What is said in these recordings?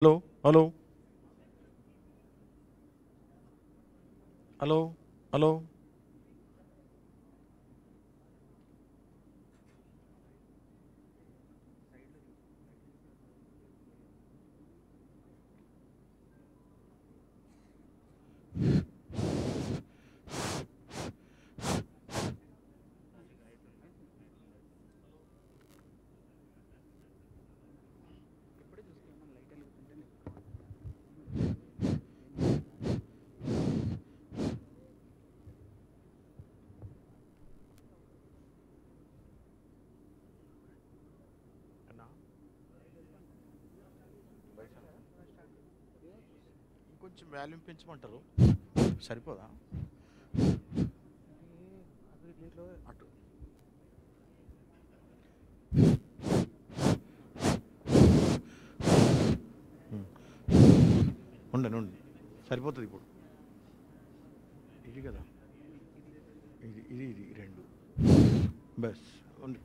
Hello, hello, hello, hello. ఇంకొంచెం volume పెంచమంటారు సరిపోదా అటు ఉండండి ఉండండి సరిపోతుంది ఇప్పుడు ఇది కదా ఇది రెండు బస్ ఉంది.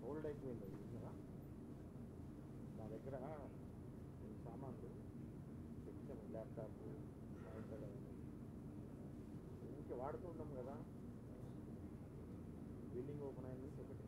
ఓల్డ్ అయిపోయింది కదా నా దగ్గర సామాన్లు తెచ్చాము ల్యాప్టాప్ ఊరికి వాడుతుంటాం కదా బిల్డింగ్ ఓపెన్ అయింది ఒకటి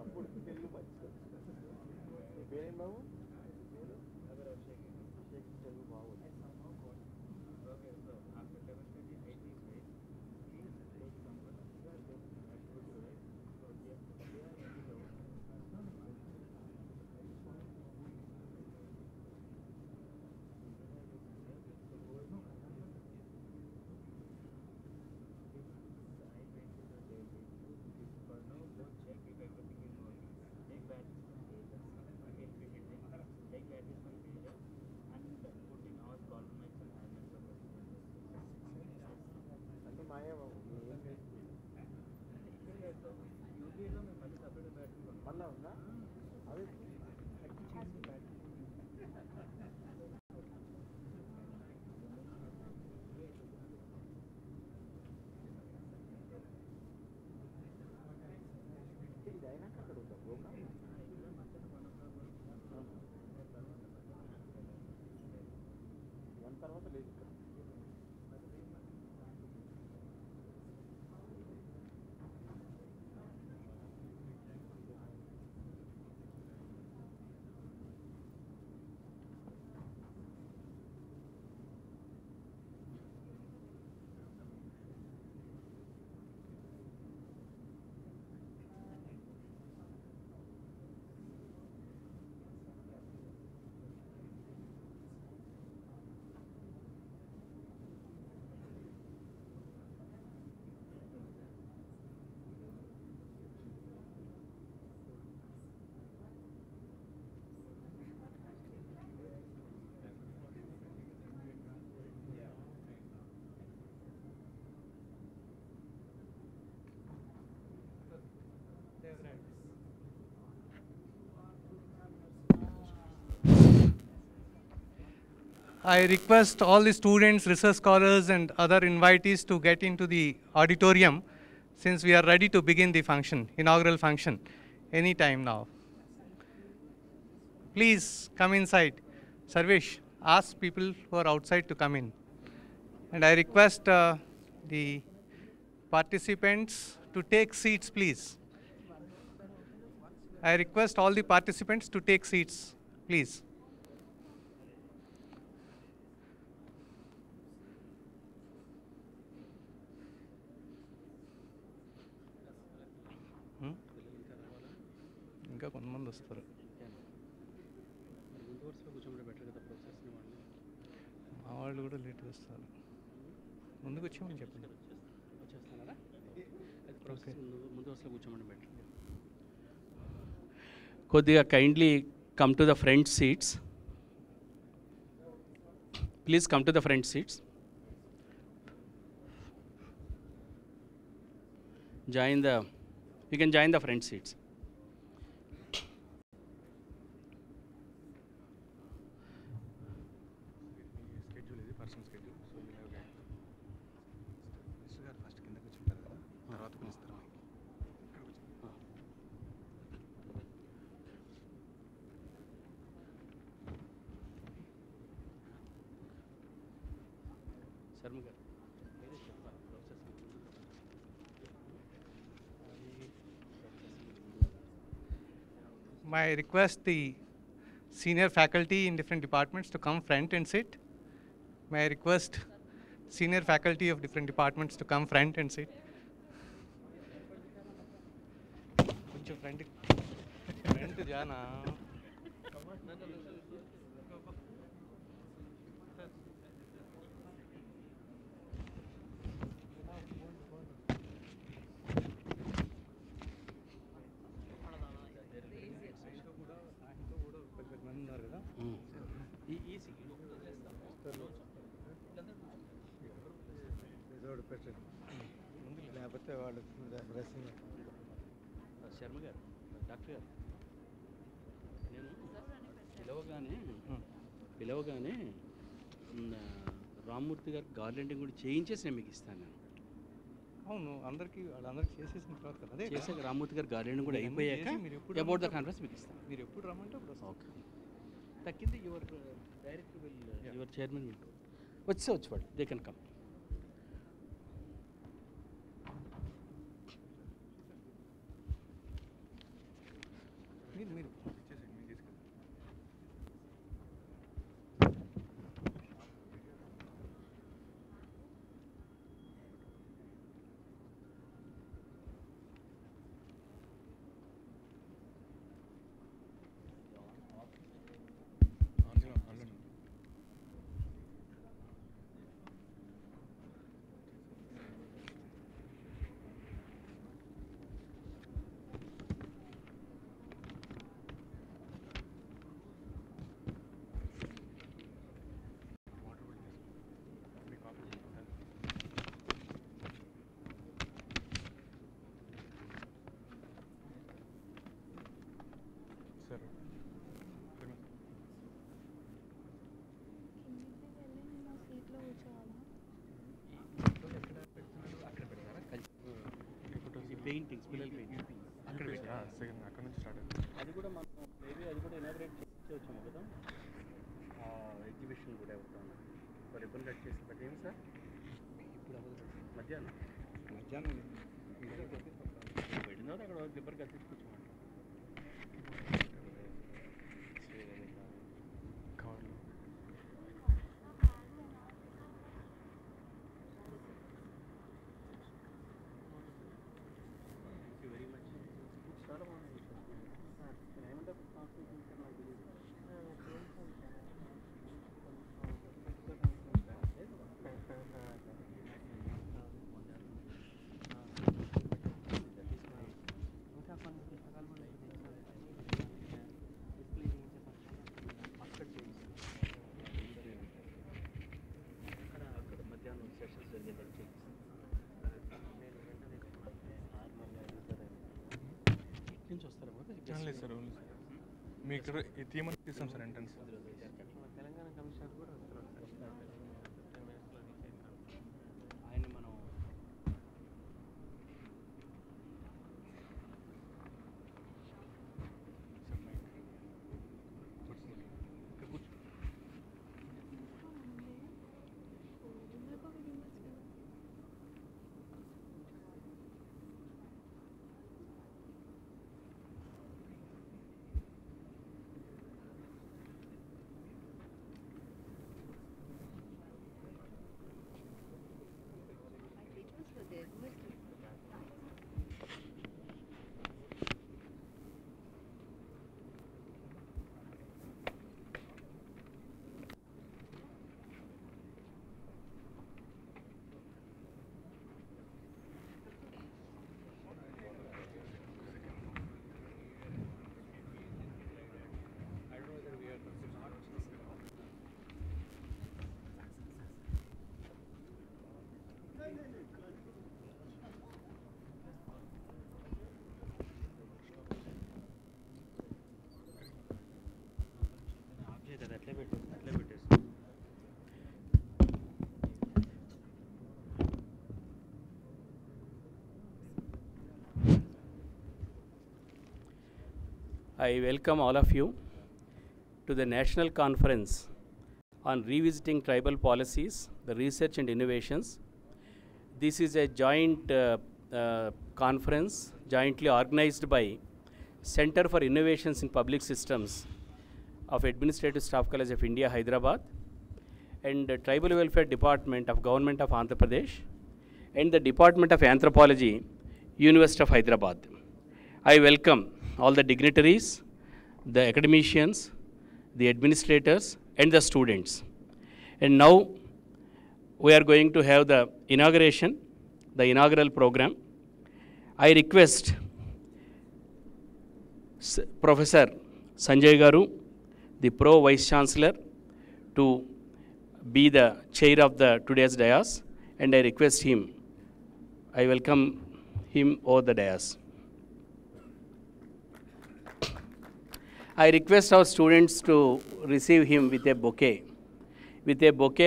అప్పుడు తెలుగు మంచిది పేరేం బాబు తెలుగు బాగుంది అంటే మాయా మళ్ళా ఉందా అది ఇది అయినాక అక్కడ ఉందా ప్రోగ్రామ్ వన్ తర్వాత లేదు ఇక్కడ I request all the students, research scholars, and other invitees to get into the auditorium since we are ready to begin the function, inaugural function, any time now. Please come inside. Sarvesh, ask people who are outside to come in. And I request the participants to take seats, please. I request all the participants to take seats, please. ఇంకా కొంతమంది వస్తారు. మా వాళ్ళు కూడా లేట్గా వస్తారు. ముందుకు వచ్చామని చెప్పండి. కొద్దిగా kindly come to the front seats. Please come to the front seats. You can join the front seats. May I request the senior faculty in different departments to come front and sit? May I request senior faculty of different departments to come front and sit? కొంచెం front జానా. లేకపోతే వాడు శర్మ గారు, doctor గారు, నేను పిలవగానే రామ్మూర్తి గారు garlanding కూడా చేయించేసి నేను మీకు ఇస్తాను. నేను అవును, వాళ్ళందరికీ చేసేసిన తర్వాత కదా అదే చేసాక రామ్మూర్తి గారు గార్లెండింగ్ కూడా అయిపోయాక అబౌట్ ద కాన్ఫరెన్స్ మీకు ఇస్తాను. మీరు ఎప్పుడు రమ్మంటే అప్పుడు వస్తాం. ఓకే, తక్కింది your director will, your chairman will వచ్చేవాడు. They can come. మీరు పెయింటింగ్స్, పిల్లల పెయింటింగ్ అక్కడ నుంచి స్టార్ట్ అయింది. అది కూడా మనం మేబీ అది కూడా ఇనాగ్రేట్ చేయొచ్చాము కదా, ఎగ్జిబిషన్ కూడా అవుతాము. రిబ్బన్ కట్ చేసి పెట్టేమి సార్. ఇప్పుడు మధ్యాహ్నం పెట్టిన అక్కడ రిబ్బన్ కట్ తీసుకొచ్చామంట. నుంచి వస్తారా? లేదు సార్, ఓన్లీ మీ ఇక్కడ ఈ థీమ్ తీస్తాం సార్ ఎంట్రన్స్. తెలంగాణ కమిషనర్ కూడా వస్తారు. I welcome all of you to the National Conference on Revisiting Tribal Policies, the Research and Innovations. This is a joint conference jointly organized by Center for Innovations in Public Systems of Administrative Staff College of India, Hyderabad, and the Tribal Welfare Department of Government of Andhra Pradesh, and the Department of Anthropology, University of Hyderabad. I welcome all the dignitaries, the academicians, the administrators, and the students. And now we are going to have the inauguration, the inaugural program. I request Professor Sanjay Garu, the Pro Vice Chancellor, to be the chair of the today's dais, and I request him, I welcome him over the dais. I request our students to receive him with a bouquet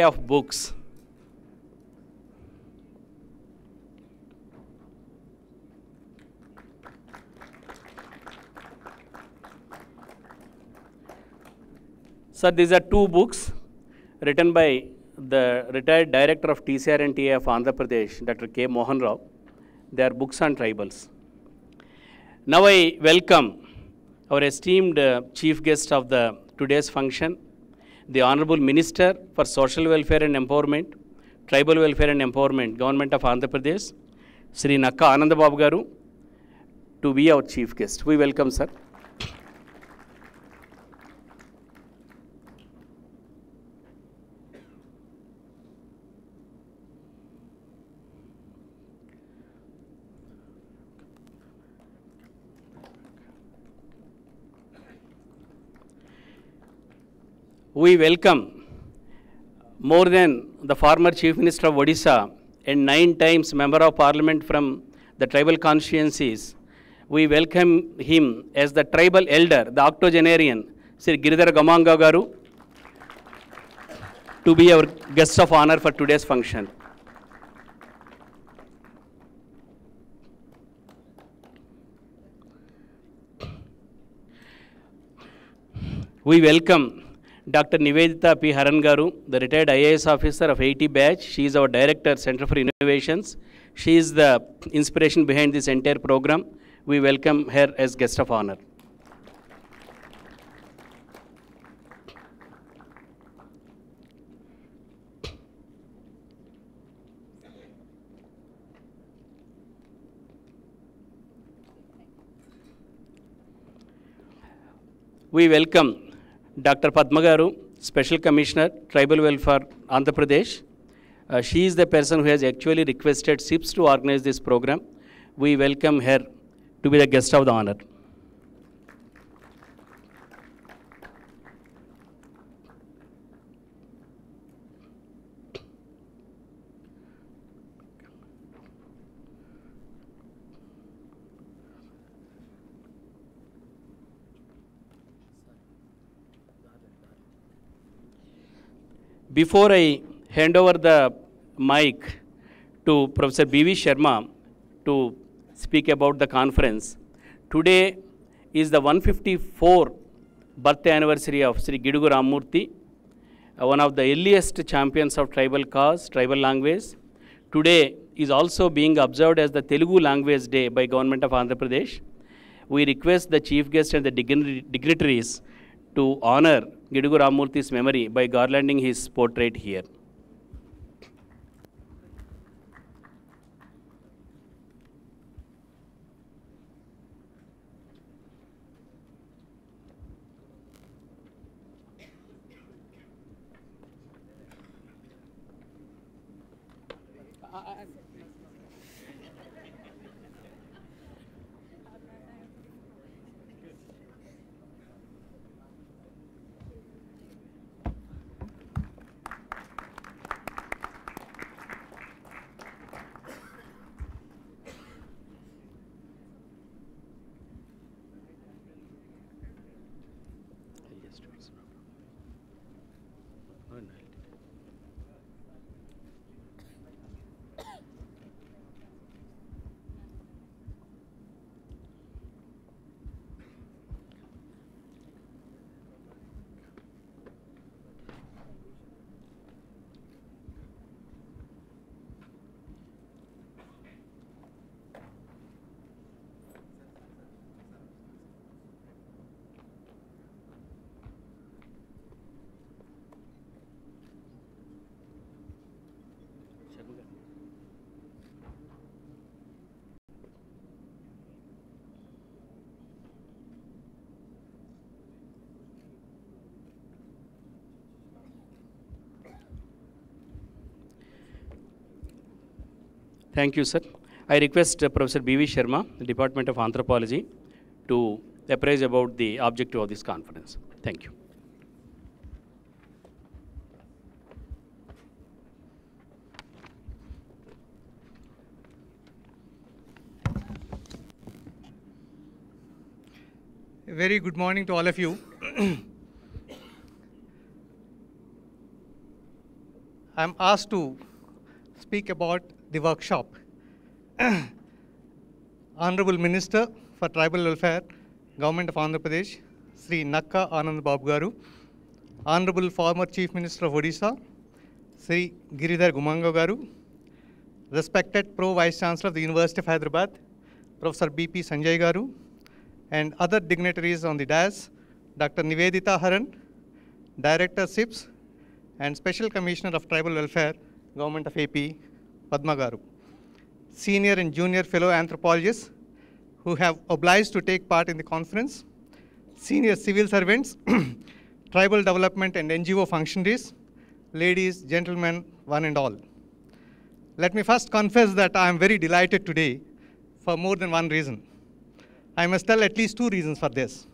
of books. Sir, these are two books written by the retired director of TCR and TA of Andhra Pradesh, Dr. K. Mohan Rao. They are books on tribals. Now I welcome our esteemed chief guest of the today's function, the Honorable Minister for Social Welfare and Empowerment, Tribal Welfare and Empowerment, Government of Andhra Pradesh, Sri Nakka Anandababu Garu, to be our chief guest. We welcome, sir. We welcome more than the former Chief Minister of Odisha and 9 times Member of Parliament from the tribal constituencies. We welcome him as the tribal elder, the octogenarian, Sri Giridhara Gamanga Garu, to be our guest of honor for today's function. We welcome Dr. Nivedita P. Haran Garu, the retired IAS officer of 80 batch. She is our director, Center for Innovations. She is the inspiration behind this entire program. We welcome her as guest of honor. We welcome Dr. Padma Garu, Special Commissioner, Tribal Welfare, Andhra Pradesh. She is the person who has actually requested SIPs to organize this program. We welcome her to be the guest of the honor. Before I hand over the mic to Professor B.V. Sharma to speak about the conference, today is the 154th birthday anniversary of Sri Gidugu Ramurthy, one of the earliest champions of tribal cause, tribal language. Today is also being observed as the Telugu Language Day by Government of Andhra Pradesh. We request the chief guest and the dignitaries to honor Gidugu Ramurthy's memory by garlanding his portrait here. Thank you, sir. I request Professor B.V. Sharma, the Department of Anthropology, to apprise about the objective of this conference. Thank you. A very good morning to all of you. I'm asked to speak about the workshop. Honorable Minister for Tribal Welfare, Government of Andhra Pradesh, Sri Nakka Anand Babu Garu, Honorable former Chief Minister of Odisha, Sri Giridhar Gumango Garu, respected Pro Vice Chancellor of the University of Hyderabad, Professor B.P. Sanjay Garu, and other dignitaries on the dais, Dr. Nivedita Haran, Director SIPS, and Special Commissioner of Tribal Welfare, Government of AP, Padma Garu, senior and junior fellow anthropologists who have obliged to take part in the conference, senior civil servants, tribal development and NGO functionaries, ladies, gentlemen, one and all. Let me first confess that I am very delighted today for more than one reason. I must tell at least two reasons for this.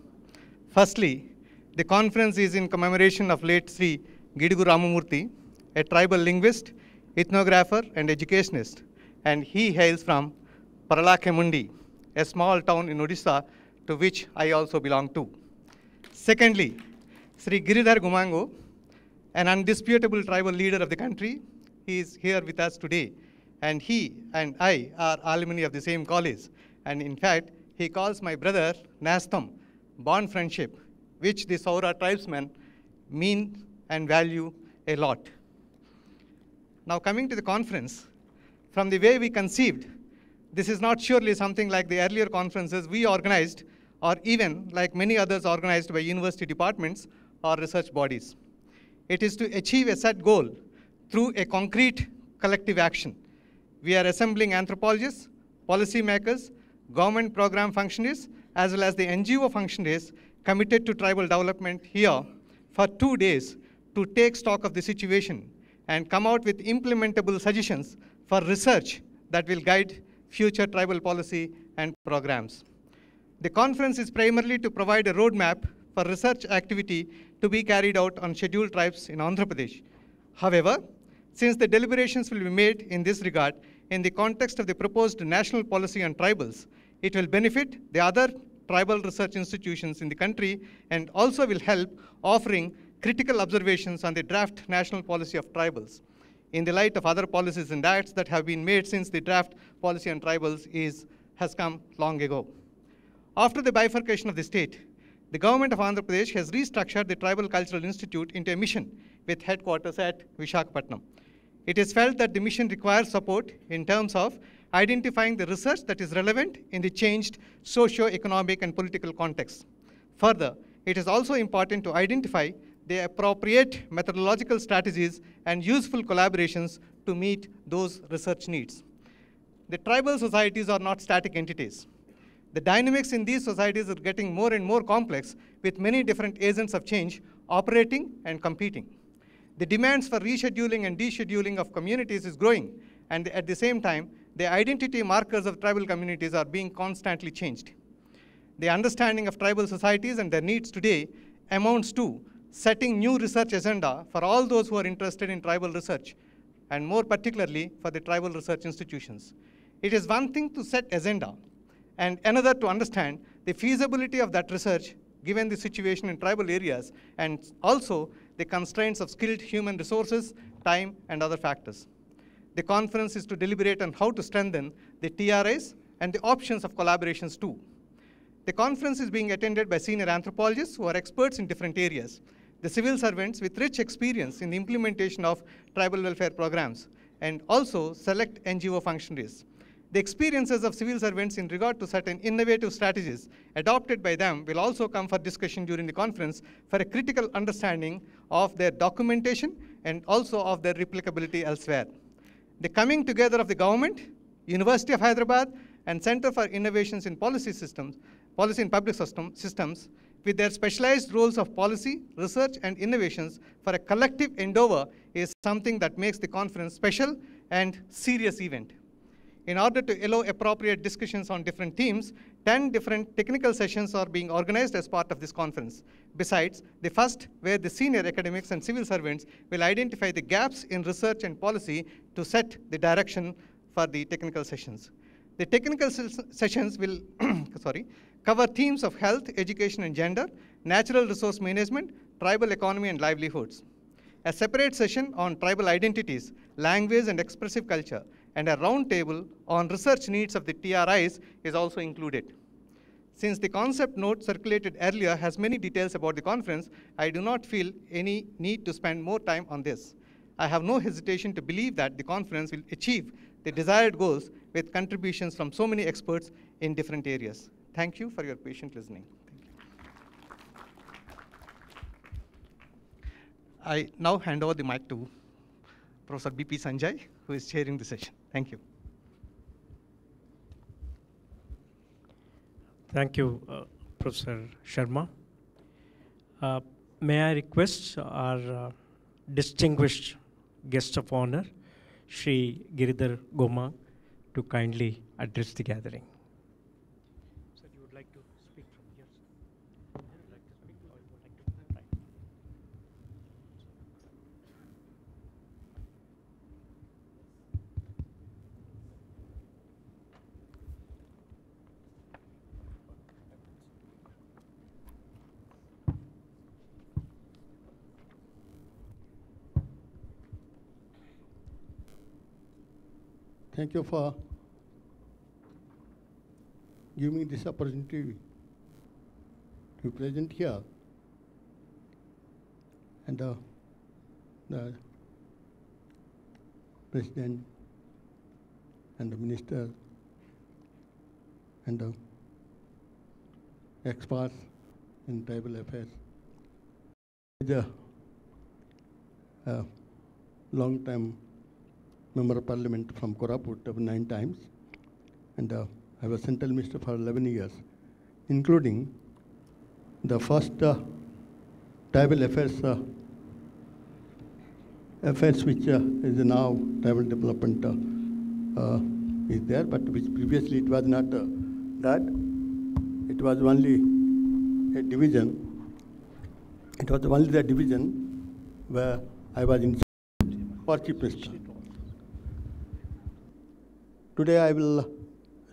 Firstly, the conference is in commemoration of late Sri Gidugu Ramamurthy, a tribal linguist, ethnographer, and educationist, and he hails from Paralakemundi, a small town in Odisha to which I also belong to. Secondly, Sri Giridhar Gumango, an undisputable tribal leader of the country, he is here with us today, and he and I are alumni of the same college, and in fact, he calls my brother Nastam, bond friendship, which the Saura tribesmen mean and value a lot. Now coming to the conference, from the way we conceived, this is not surely something like the earlier conferences we organized, or even like many others organized by university departments or research bodies. It is to achieve a set goal through a concrete collective action. We are assembling anthropologists, policymakers, government program functionaries, as well as the NGO functionaries committed to tribal development here for 2 days to take stock of the situation and come out with implementable suggestions for research that will guide future tribal policy and programs. The conference is primarily to provide a roadmap for research activity to be carried out on scheduled tribes in Andhra Pradesh. However, since the deliberations will be made in this regard in the context of the proposed national policy on tribals, it will benefit the other tribal research institutions in the country and also will help offering critical observations on the draft national policy of tribals in the light of other policies and acts that have been made since the draft policy on tribals has come long ago. After the bifurcation of the state, the government of Andhra Pradesh has restructured the Tribal Cultural Institute into a mission with headquarters at Visakhapatnam. It is felt that the mission requires support in terms of identifying the research that is relevant in the changed socio-economic and political context. Further, it is also important to identify the appropriate methodological strategies and useful collaborations to meet those research needs. The tribal societies are not static entities. The dynamics in these societies are getting more and more complex with many different agents of change operating and competing. The demands for rescheduling and descheduling of communities is growing, and at the same time, the identity markers of tribal communities are being constantly changed. The understanding of tribal societies and their needs today amounts to setting new research agenda for all those who are interested in tribal research, and more particularly for the tribal research institutions. It is one thing to set agenda, and another to understand the feasibility of that research given the situation in tribal areas and also the constraints of skilled human resources, time, and other factors. The conference is to deliberate on how to strengthen the TRIs and the options of collaborations too. The conference is being attended by senior anthropologists who are experts in different areas, the civil servants with rich experience in the implementation of tribal welfare programs, and also select NGO functionaries. The experiences of civil servants in regard to certain innovative strategies adopted by them will also come for discussion during the conference for a critical understanding of their documentation and also of their replicability elsewhere. The coming together of the government, University of Hyderabad, and Center for Innovations in Policy in Public Systems, with their specialized roles of policy, research, and innovations for a collective endeavor is something that makes the conference special and serious event. In order to allow appropriate discussions on different themes, 10 different technical sessions are being organized as part of this conference. Besides, the first, where the senior academics and civil servants will identify the gaps in research and policy to set the direction for the technical sessions. The technical sessions will cover themes of health, education and gender, natural resource management, tribal economy and livelihoods. A separate session on tribal identities, language and expressive culture, and a roundtable on research needs of the TRIs is also included. Since the concept note circulated earlier has many details about the conference, I do not feel any need to spend more time on this. I have no hesitation to believe that the conference will achieve the desired goals with contributions from so many experts in different areas. Thank you for your patient listening. I now hand over the mic to Professor B.P. Sanjay, who is chairing the session. Thank you. Thank you, Professor Sharma. May I request our distinguished guest of honor, Shri Giridhar Goma, to kindly address the gathering. Sir, you would like to speak from here, sir? You would like to speak, or you would like to? Right. Thank you for giving me this opportunity to present here. And the President and the Minister and the experts in tribal affairs. The long-time Member of Parliament from Koraput of 9 times, and I was Central Minister for 11 years, including the first tribal affairs which is now tribal development is there, but which previously it was not that. It was only a division. It was only the division where I was in for Chief Minister. Today I will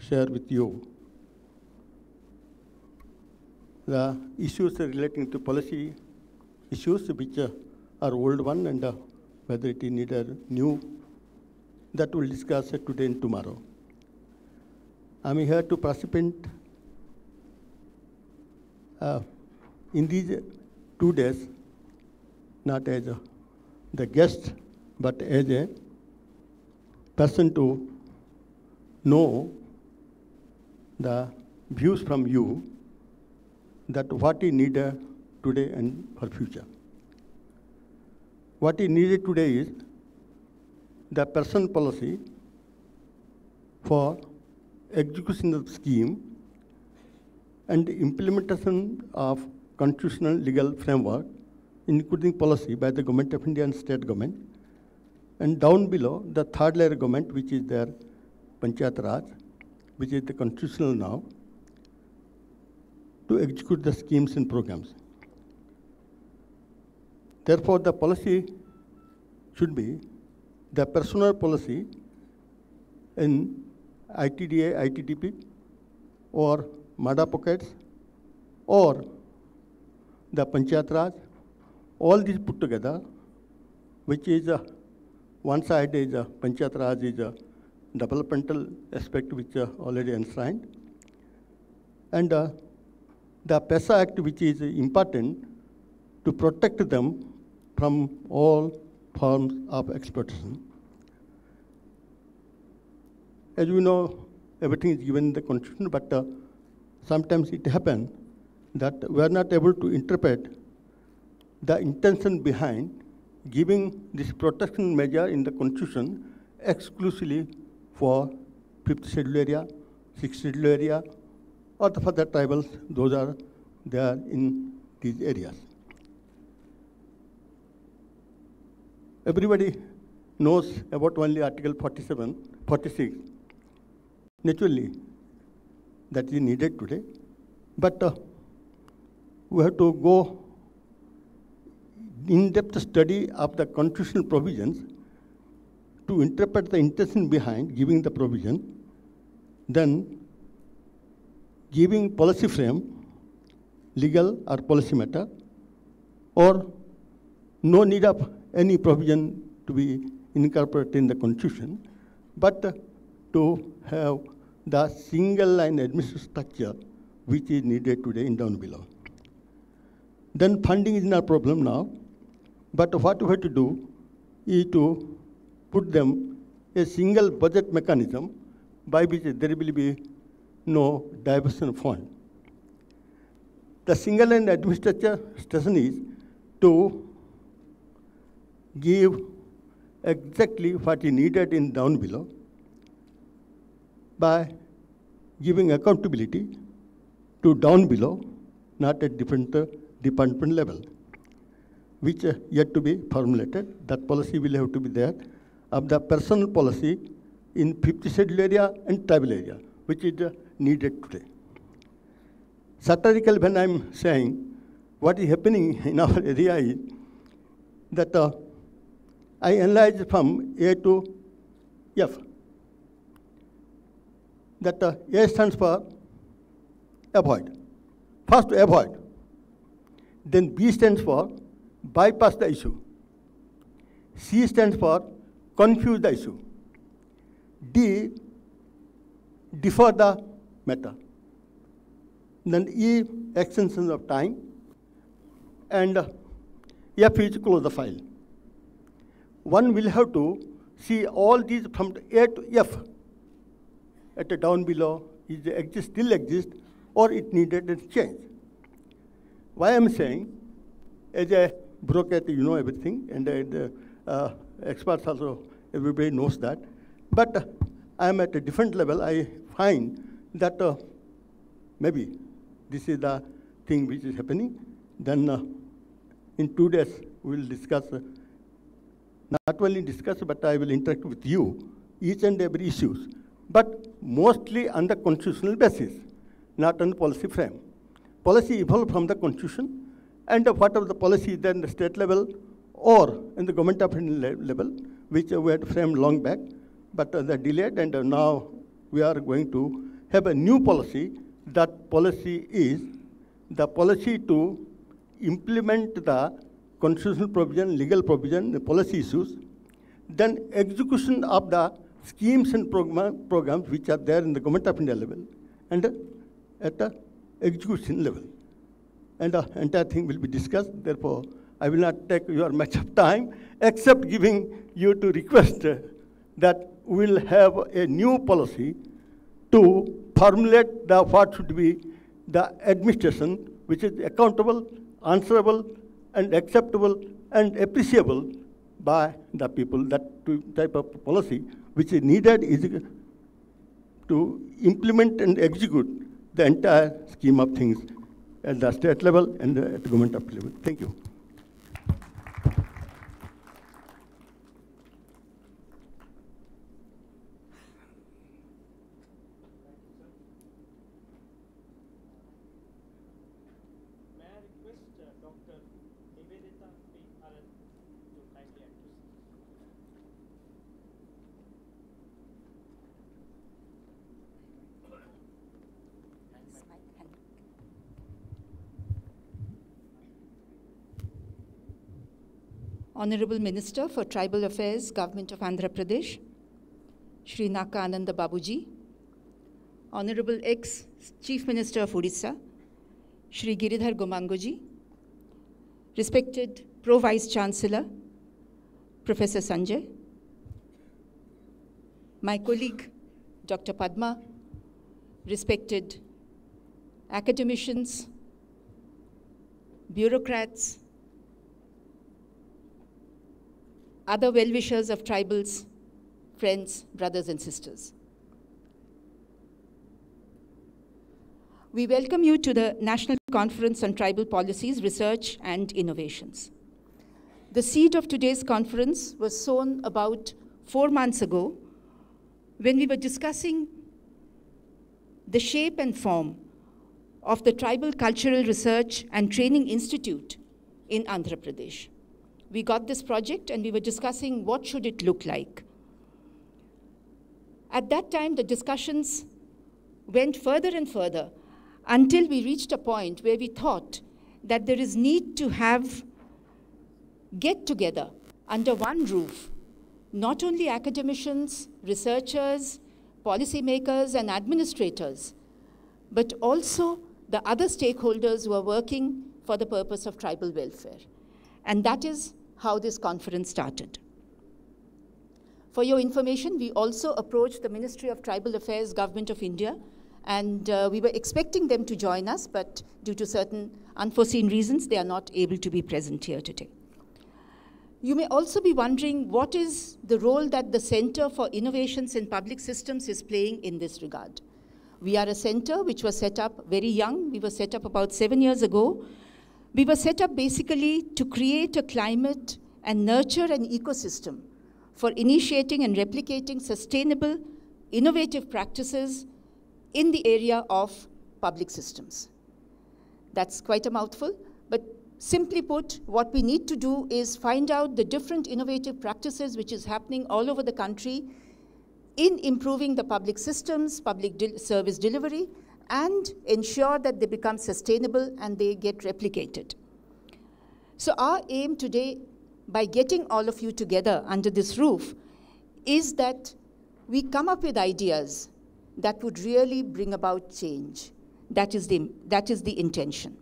share with you the issues relating to policy issues which are old one and whether it is needed new. That we'll discuss today and tomorrow. I'm here to participate in these 2 days, not as the guest, but as a person to know the views from you that what is needed today and for future. What is needed today is the person policy for execution of scheme and implementation of constitutional legal framework, including policy by the Government of India and state government, and down below the third layer government, which is their Panchayat Raj, which is the constitutional now, to execute the schemes and programs. Therefore, the policy should be the personal policy in ITDA, ITDP, or MADA pockets, or the Panchayat Raj, all these put together, which is one side is Panchayat Raj is a developmental aspect which are already enshrined, and the PESA Act, which is important to protect them from all forms of exploitation. As you know, everything is given in the Constitution, but sometimes it happens that we are not able to interpret the intention behind giving this protection measure in the Constitution exclusively for 5th schedule area, 6th schedule area, or for the tribals, those are there in these areas. Everybody knows about only Article 47, 46, naturally, that is needed today. But we have to go in-depth study of the constitutional provisions to interpret the intention behind giving the provision, then giving policy frame, legal or policy matter, or no need of any provision to be incorporated in the Constitution, but to have the single line administrative structure which is needed today in down below. Then funding is not a problem now, but what we have to do is to put them a single budget mechanism by which there will be no diversion fund. The single line administration is to give exactly what is needed in down below by giving accountability to down below, not at different department level, which yet to be formulated. That policy will have to be there of the personal policy in 50 scheduled area and tribal area, which is needed today. Satirical, when I'm saying what is happening in our area is that I analyze from A to F. That A stands for avoid. First, avoid. Then B stands for bypass the issue. C stands for confuse the issue. D, defer the matter. Then E, extension of time. And F is close the file. One will have to see all these from A to F at the down below, is exist, still exist, or it needed a change. Why I'm saying, as a bureaucrat, you know everything, and the experts also, everybody knows that. But I'm at a different level. I find that maybe this is the thing which is happening. Then in 2 days, we will discuss, not only discuss, but I will interact with you, each and every issues, but mostly on the constitutional basis, not on policy frame. Policy evolved from the Constitution, and whatever the policy is there in the state level or in the government of India level, which we had framed long back, but they're delayed, and now we are going to have a new policy. That policy is the policy to implement the constitutional provision, legal provision, the policy issues, then execution of the schemes and programs which are there in the government of India level, and at the execution level. And the entire thing will be discussed. Therefore, I will not take your much of time, except giving you to request that we will have a new policy to formulate the what should be the administration which is accountable, answerable, and acceptable and appreciable by the people. That type of policy which is needed is to implement and execute the entire scheme of things at the state level and at the government of level. Thank you. Honorable Minister for Tribal Affairs, Government of Andhra Pradesh, Shri Naka Ananda Babuji, Honorable ex-Chief Minister of Odisha, Shri Giridhar Gomangoji, respected Pro-Vice Chancellor, Professor Sanjay, my colleague, Dr. Padma, respected academicians, bureaucrats, other well-wishers of tribals, friends, brothers and sisters. We welcome you to the National Conference on Tribal Policies, Research and Innovations. The seed of today's conference was sown about 4 months ago when we were discussing the shape and form of the Tribal Cultural Research and Training Institute in Andhra Pradesh. We got this project and we were discussing what should it look like. At that time, the discussions went further and further until we reached a point where we thought that there is need to have get together under one roof, not only academicians, researchers, policymakers, and administrators, but also the other stakeholders who are working for the purpose of tribal welfare. And that is how this conference started. For your information, we also approached the Ministry of Tribal Affairs, Government of India, and we were expecting them to join us, but due to certain unforeseen reasons, they are not able to be present here today. You may also be wondering what is the role that the Center for Innovations in Public Systems is playing in this regard. We are a center which was set up very young. We were set up about 7 years ago. We were set up basically to create a climate and nurture an ecosystem for initiating and replicating sustainable, innovative practices in the area of public systems. That's quite a mouthful, but simply put, what we need to do is find out the different innovative practices which is happening all over the country in improving the public systems, service delivery, and ensure that they become sustainable and they get replicated. So our aim today, by getting all of you together under this roof, is that we come up with ideas that would really bring about change. That is the intention.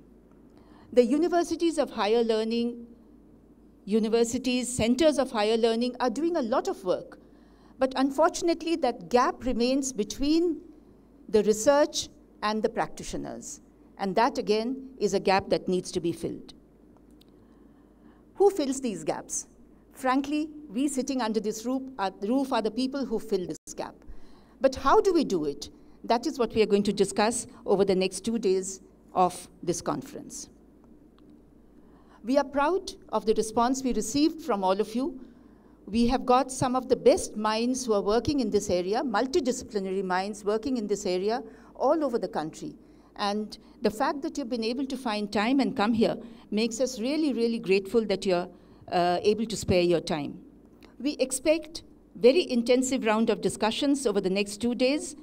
The universities of higher learning, universities, centers of higher learning are doing a lot of work. But unfortunately, that gap remains between the research and the practitioners. And that, again, is a gap that needs to be filled. Who fills these gaps? Frankly, we sitting under this roof are the people who fill this gap. But how do we do it? That is what we are going to discuss over the next 2 days of this conference. We are proud of the response we received from all of you. We have got some of the best minds who are working in this area, multidisciplinary minds working in this area all over the country. And the fact that you've been able to find time and come here makes us really, really grateful that you're able to spare your time. We expect very intensive round of discussions over the next 2 days,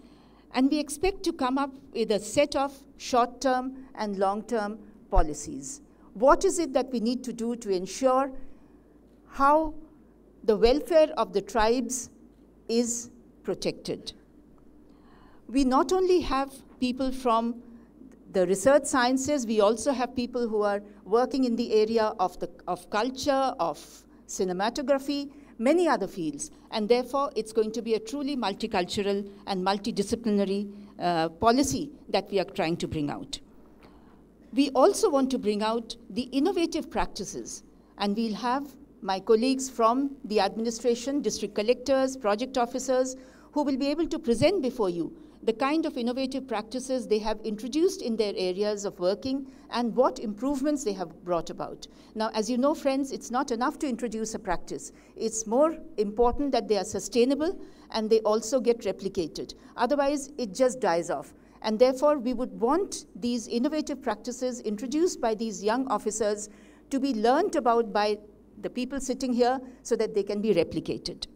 and we expect to come up with a set of short-term and long-term policies. What is it that we need to do to ensure how the welfare of the tribes is protected? We not only have people from the research sciences, we also have people who are working in the area of culture, of cinematography, many other fields. And therefore, it's going to be a truly multicultural and multidisciplinary policy that we are trying to bring out. We also want to bring out the innovative practices, and we'll have my colleagues from the administration, district collectors, project officers, who will be able to present before you the kind of innovative practices they have introduced in their areas of working and what improvements they have brought about. Now, as you know, friends, it's not enough to introduce a practice. It's more important that they are sustainable and they also get replicated. Otherwise, it just dies off. And therefore, we would want these innovative practices introduced by these young officers to be learnt about by the people sitting here so that they can be replicated.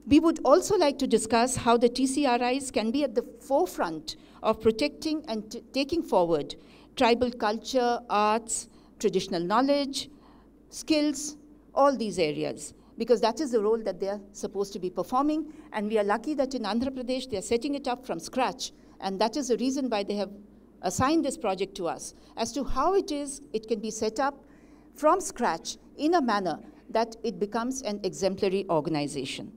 We would also like to discuss how the TCRIs can be at the forefront of protecting and taking forward tribal culture, arts, traditional knowledge, skills, all these areas, because that is the role that they are supposed to be performing. And we are lucky that in Andhra Pradesh, they are setting it up from scratch. And that is the reason why they have assigned this project to us, as to how it can be set up from scratch in a manner that it becomes an exemplary organization.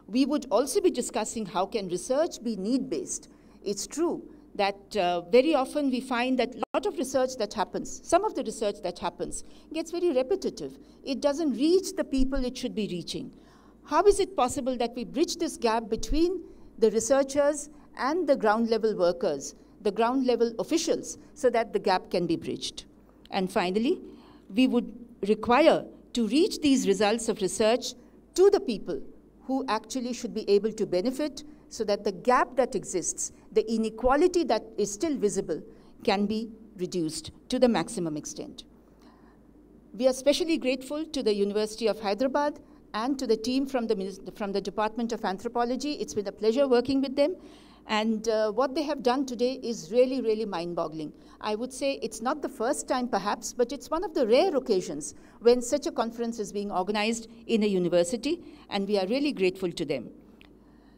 We would also be discussing how can research be need-based. It's true that very often we find that a lot of research that happens, some of the research that happens, gets very repetitive. It doesn't reach the people it should be reaching. How is it possible that we bridge this gap between the researchers and the ground level workers, the ground level officials, so that the gap can be bridged? And finally, we would require to reach these results of research to the people who actually should be able to benefit so that the gap that exists, the inequality that is still visible, can be reduced to the maximum extent. We are especially grateful to the University of Hyderabad and to the team from the Department of Anthropology. It's been a pleasure working with them. And what they have done today is really, really mind-boggling. I would say it's not the first time perhaps, but it's one of the rare occasions when such a conference is being organized in a university, and we are really grateful to them.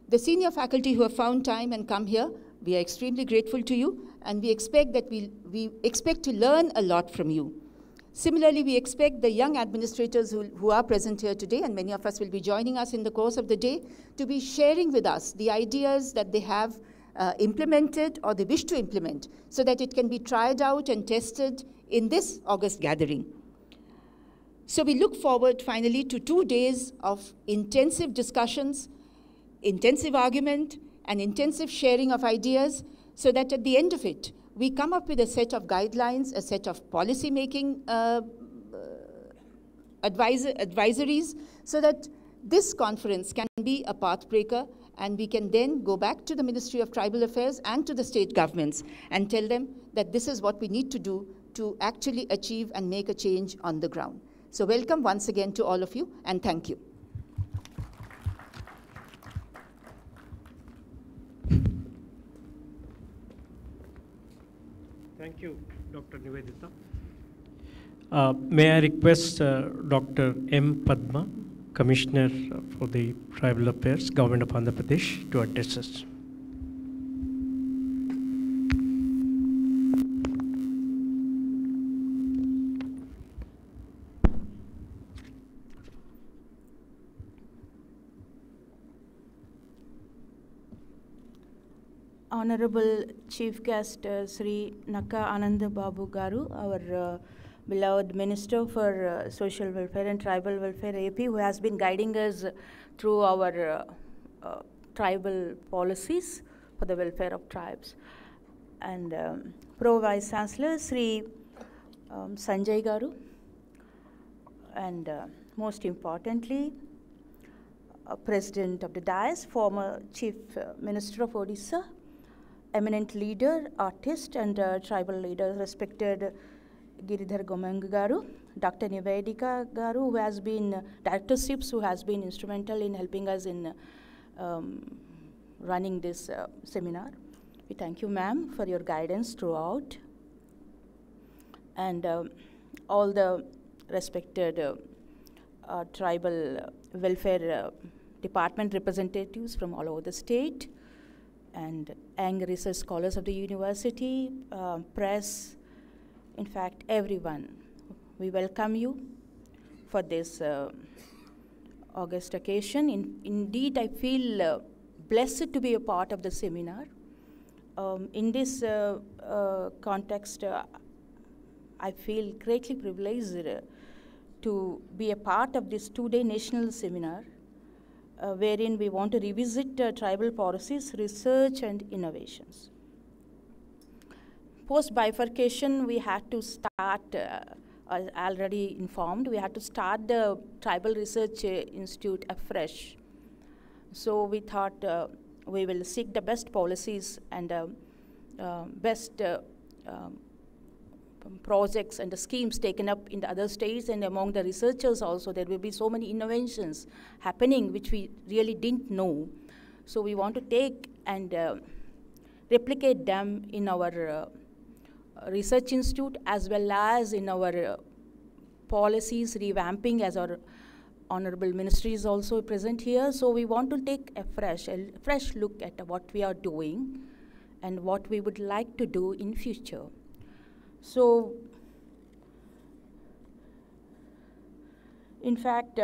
The senior faculty who have found time and come here, we are extremely grateful to you, and we expect that we expect to learn a lot from you. Similarly, we expect the young administrators who are present here today, and many of us will be joining us in the course of the day, to be sharing with us the ideas that they have implemented or they wish to implement, so that it can be tried out and tested in this August gathering. So we look forward finally to 2 days of intensive discussions, intensive argument, and intensive sharing of ideas, so that at the end of it, we come up with a set of guidelines, a set of policy-making advisories, so that this conference can be a pathbreaker, and we can then go back to the Ministry of Tribal Affairs and to the state governments and tell them that this is what we need to do to actually achieve and make a change on the ground. So welcome once again to all of you, and thank you. Thank you, Dr. Nivedita. May I request Dr. M. Padma, Commissioner for the Tribal Affairs, Government of Andhra Pradesh, to address us. Honorable Chief Guest Sri Nakka Ananda Babu Garu, our beloved Minister for Social Welfare and Tribal Welfare AP, who has been guiding us through our tribal policies for the welfare of tribes. And Pro Vice Chancellor Sri Sanjay Garu, and most importantly, President of the Dias, former Chief Minister of Odisha, eminent leader, artist, and tribal leader, respected Giridhar Gomang Garu, Dr. Nivedita Garu, who has been, Director SIPS, who has been instrumental in helping us in running this seminar. We thank you, ma'am, for your guidance throughout. And all the respected tribal welfare department representatives from all over the state, and young research scholars of the university, press, in fact, everyone. We welcome you for this August occasion. Indeed, I feel blessed to be a part of the seminar. In this context, I feel greatly privileged to be a part of this 2-day national seminar, wherein we want to revisit tribal policies, research, and innovations. Post-bifurcation, we had to start, as already informed, we had to start the Tribal Research Institute afresh. So we thought we will seek the best policies and best projects and the schemes taken up in the other states, and among the researchers also. There will be so many innovations happening which we really didn't know. So we want to take and replicate them in our research institute, as well as in our policies revamping, as our honorable ministry is also present here. So we want to take a fresh look at what we are doing and what we would like to do in future. So, in fact,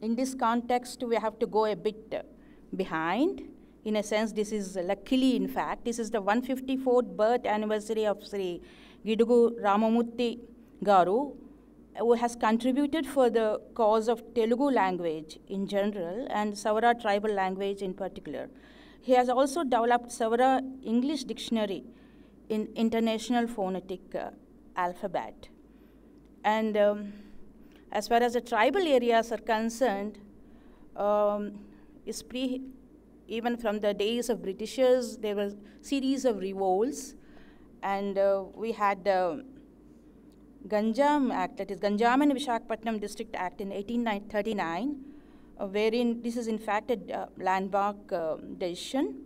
in this context, we have to go a bit behind. In a sense, this is luckily, in fact, this is the 154th birth anniversary of Sri Gidugu Ramamurthy Garu, who has contributed for the cause of Telugu language in general and Savara tribal language in particular. He has also developed Savara English dictionary in International Phonetic Alphabet. And as far as the tribal areas are concerned, is even from the days of Britishers, there were series of revolts, and we had the Ganjam Act, that is Ganjam and Visakhapatnam District Act in 1839, wherein this is in fact a landmark decision,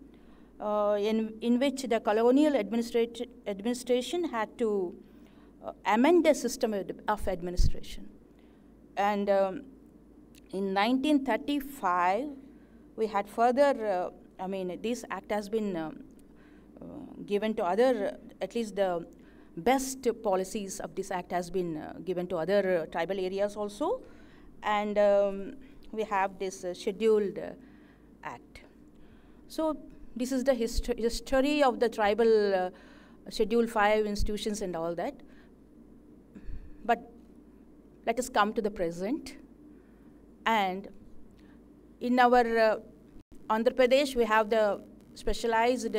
in which the colonial administration had to amend the system of administration. And in 1935, we had further, this act has been given to other, at least the best policies of this act has been given to other tribal areas also. And we have this scheduled act. So this is the history of the tribal Schedule 5 institutions and all that. But let us come to the present. And in our Andhra Pradesh, we have the specialized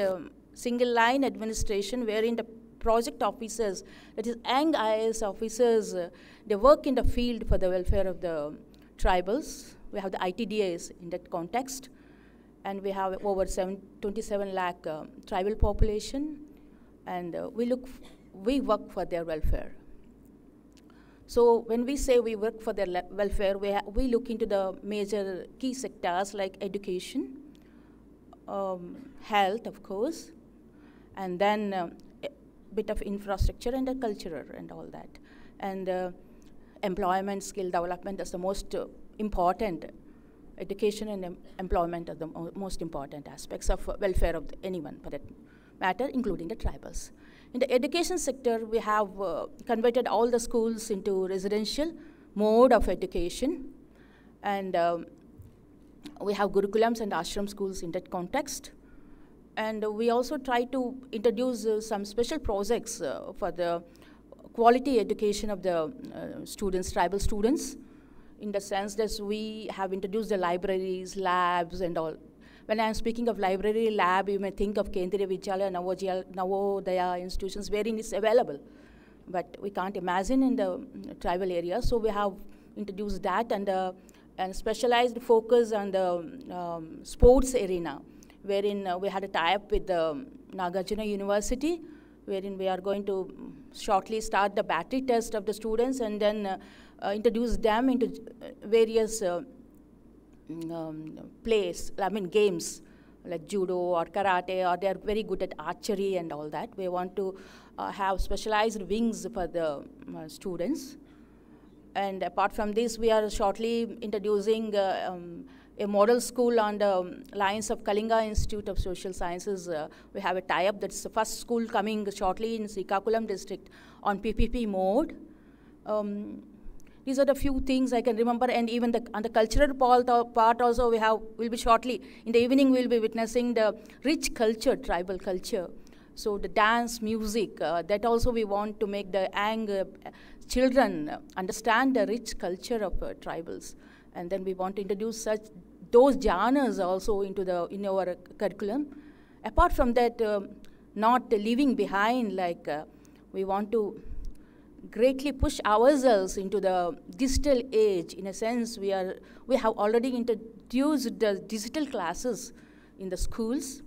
single line administration, wherein the project officers, that is young IAS officers, they work in the field for the welfare of the tribals. We have the ITDAs in that context. And we have over 27 lakh tribal population. And we work for their welfare. So when we say we work for their welfare, we look into the major key sectors like education, health, of course, and then a bit of infrastructure and the culture and all that. And employment, skill development is the most important. Education and employment are the most important aspects of welfare of anyone, for that matter, including the tribals. In the education sector, we have converted all the schools into residential mode of education. And we have Gurukulams and ashram schools in that context. And we also try to introduce some special projects for the quality education of the students, tribal students, in the sense that we have introduced the libraries, labs, and all. When I'm speaking of library, lab, you may think of Kendriya Vidyalaya, Navodaya institutions wherein it's available. But we can't imagine in the tribal area, so we have introduced that, and specialized focus on the sports arena, wherein we had a tie-up with the Nagarjuna University, wherein we are going to shortly start the battery test of the students and then introduce them into various games like judo or karate, or they are very good at archery and all that. We want to have specialized wings for the students. And apart from this, we are shortly introducing a model school on the lines of Kalinga Institute of Social Sciences. We have a tie-up. That's the first school coming shortly in Srikakulam district on PPP mode. These are the few things I can remember, and even on the cultural part also we'll be shortly, in the evening we'll be witnessing the rich culture, tribal culture. So the dance, music, that also we want to make the young children understand the rich culture of tribals. And then we want to introduce those genres also in our curriculum. Apart from that, not leaving behind, we want to greatly push ourselves into the digital age. In a sense, we have already introduced the digital classes in the schools.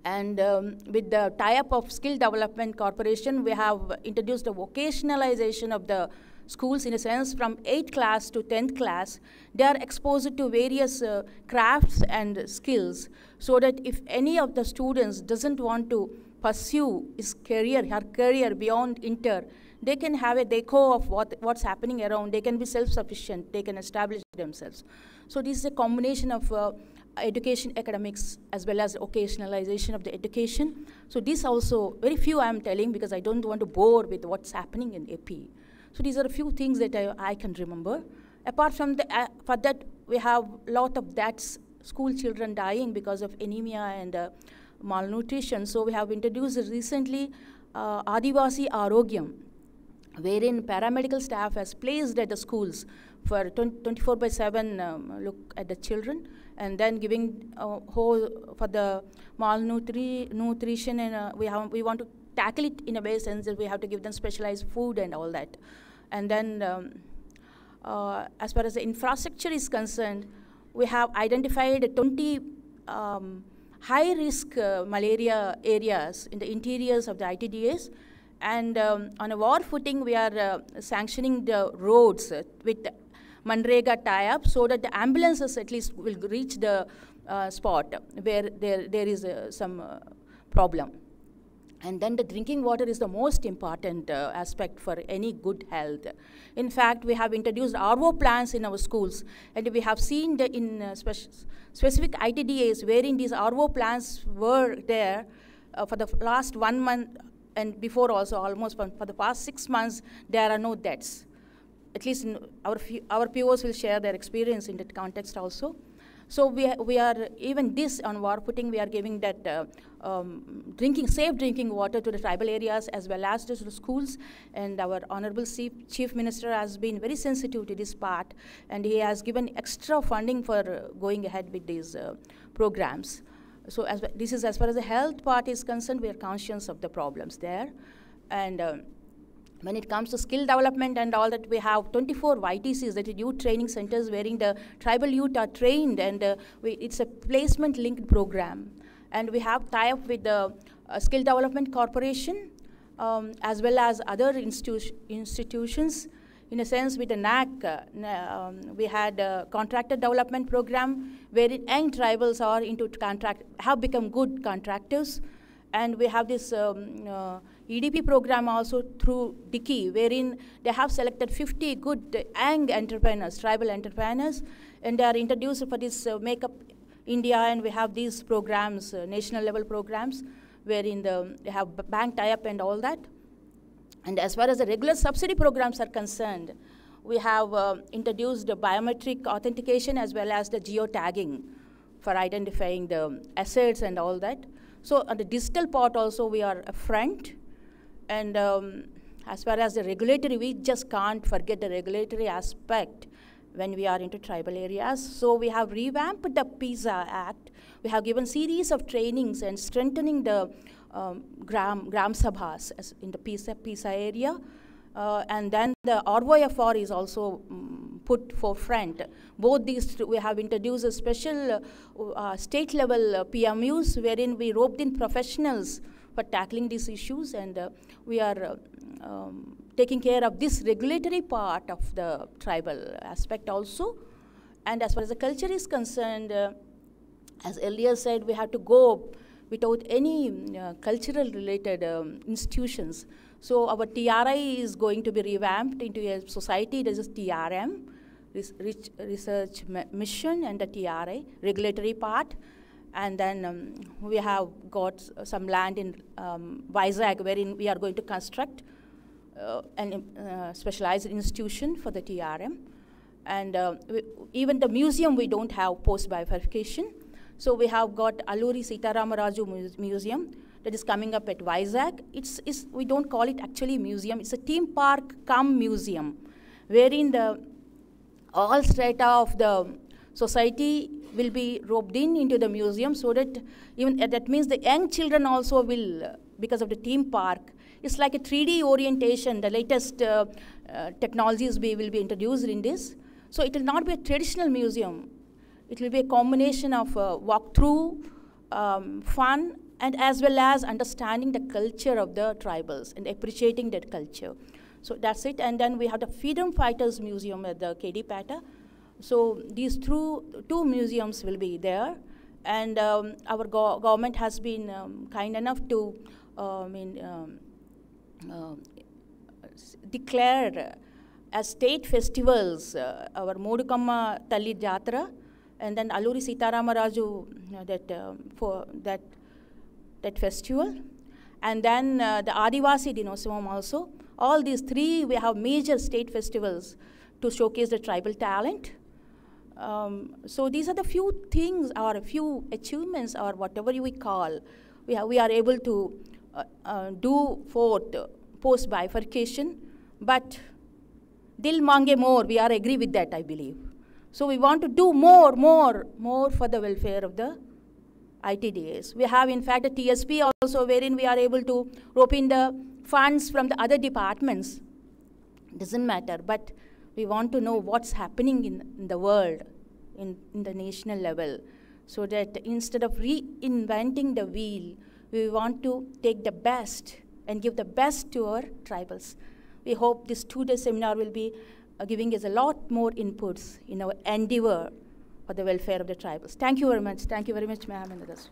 And with the tie-up of Skill Development Corporation, we have introduced the vocationalization of the schools. In a sense, from 8th class to 10th class, they are exposed to various crafts and skills, so that if any of the students doesn't want to pursue her career beyond inter, they can have a deco of what's happening around. They can be self-sufficient. They can establish themselves. So this is a combination of education, academics, as well as occasionalization of the education. So this also, very few I'm telling, because I don't want to bore with what's happening in AP. So these are a few things that I can remember. Apart from for that, we have a lot of deaths, school children dying because of anemia and malnutrition. So we have introduced recently Adivasi Arogyam, wherein paramedical staff has placed at the schools for 24/7 look at the children, and then giving for the malnutrition, and we want to tackle it in a way sense that we have to give them specialized food and all that. And then as far as the infrastructure is concerned, we have identified 20 high-risk malaria areas in the interiors of the ITDAs. And on a war footing, we are sanctioning the roads with Manrega tie-up so that the ambulances at least will reach the spot where there is some problem. And then the drinking water is the most important aspect for any good health. In fact, we have introduced RO plants in our schools, and we have seen that in specific ITDAs wherein these RO plants were there for the last 1 month, and before also almost for the past 6 months, there are no deaths. At least our POs will share their experience in that context also. So we are, even this on war footing, we are giving that safe drinking water to the tribal areas as well as to the schools. And our Honorable Chief Minister has been very sensitive to this part, and he has given extra funding for going ahead with these programs. So this is as far as the health part is concerned, we are conscious of the problems there. And when it comes to skill development and all that, we have 24 YTCs, that is youth training centers, wherein the tribal youth are trained, and it's a placement-linked program. And we have tie-up with the Skill Development Corporation, as well as other institutions. In a sense, with the NAC, we had a contractor development program, wherein young tribals are into have become good contractors. And we have this EDP program also through Dickey, wherein they have selected 50 good young entrepreneurs, tribal entrepreneurs, and they are introduced for this Make Up India, and we have these programs, national level programs, wherein they have bank tie-up and all that. And as far as the regular subsidy programs are concerned, we have introduced the biometric authentication as well as the geotagging for identifying the assets and all that. So on the digital part also, we are a front. And as far as the regulatory, we just can't forget the regulatory aspect when we are into tribal areas. So we have revamped the PISA Act. We have given series of trainings and strengthening the Gram Sabhas in the PISA area. And then the ROFR is also put forefront. Both these, we have introduced a special state level PMUs, wherein we roped in professionals for tackling these issues, and we are taking care of this regulatory part of the tribal aspect also. And as far as the culture is concerned, as earlier said, we have to go without any cultural related institutions. So our TRI is going to be revamped into a society. There is TRM, research mission, and the TRI, regulatory part. And then we have got some land in Vizag, wherein we are going to construct an specialized institution for the TRM. And even the museum, we don't have post-bifurcation. So we have got Alluri Sitaramaraju Museum that is coming up at Vizag. We don't call it actually museum. It's a theme park cum museum, wherein all strata of the society will be roped into the museum, so that even that means the young children also will, because of the theme park, it's like a 3D orientation. The latest technologies will be introduced in this. So it will not be a traditional museum. It will be a combination of walkthrough, fun, and as well as understanding the culture of the tribals and appreciating that culture. So that's it. And then we have the Freedom Fighters Museum at the KD Pata. So these two museums will be there. And our government has been kind enough to declare as state festivals our Modukamma Talli Jatra, and then Alluri Sitaramaraju, that festival, and then the Adivasi Dinosavam also. All these three, we have major state festivals to showcase the tribal talent. So these are the few things, or a few achievements, or whatever we call, we are able to do for post-bifurcation. But dil mange more, we are agree with that, I believe. So we want to do more for the welfare of the ITDAs. We have, in fact, a TSP also, wherein we are able to rope in the funds from the other departments. Doesn't matter, but we want to know what's happening in the world. in the national level, so that instead of reinventing the wheel, we want to take the best and give the best to our tribals. We hope this 2-day seminar will be giving us a lot more inputs in our endeavor for the welfare of the tribals. Thank you very much. Thank you very much, ma'am and others.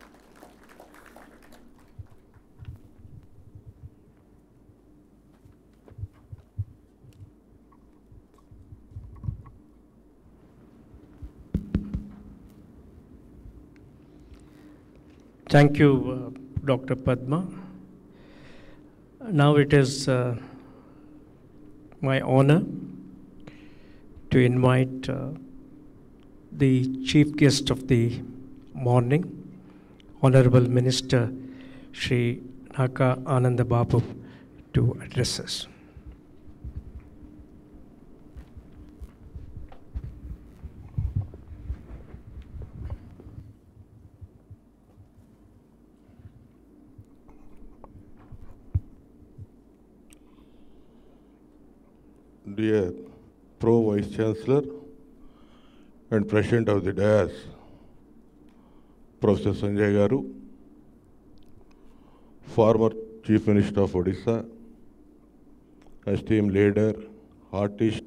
Thank you, Dr. Padma. Now it is my honor to invite the chief guest of the morning, Honorable Minister Shri Naka Ananda Babu, to address us. Dear Pro Vice Chancellor and President of the Dais, Professor Sanjay Garu, former Chief Minister of Odisha, esteemed leader, artist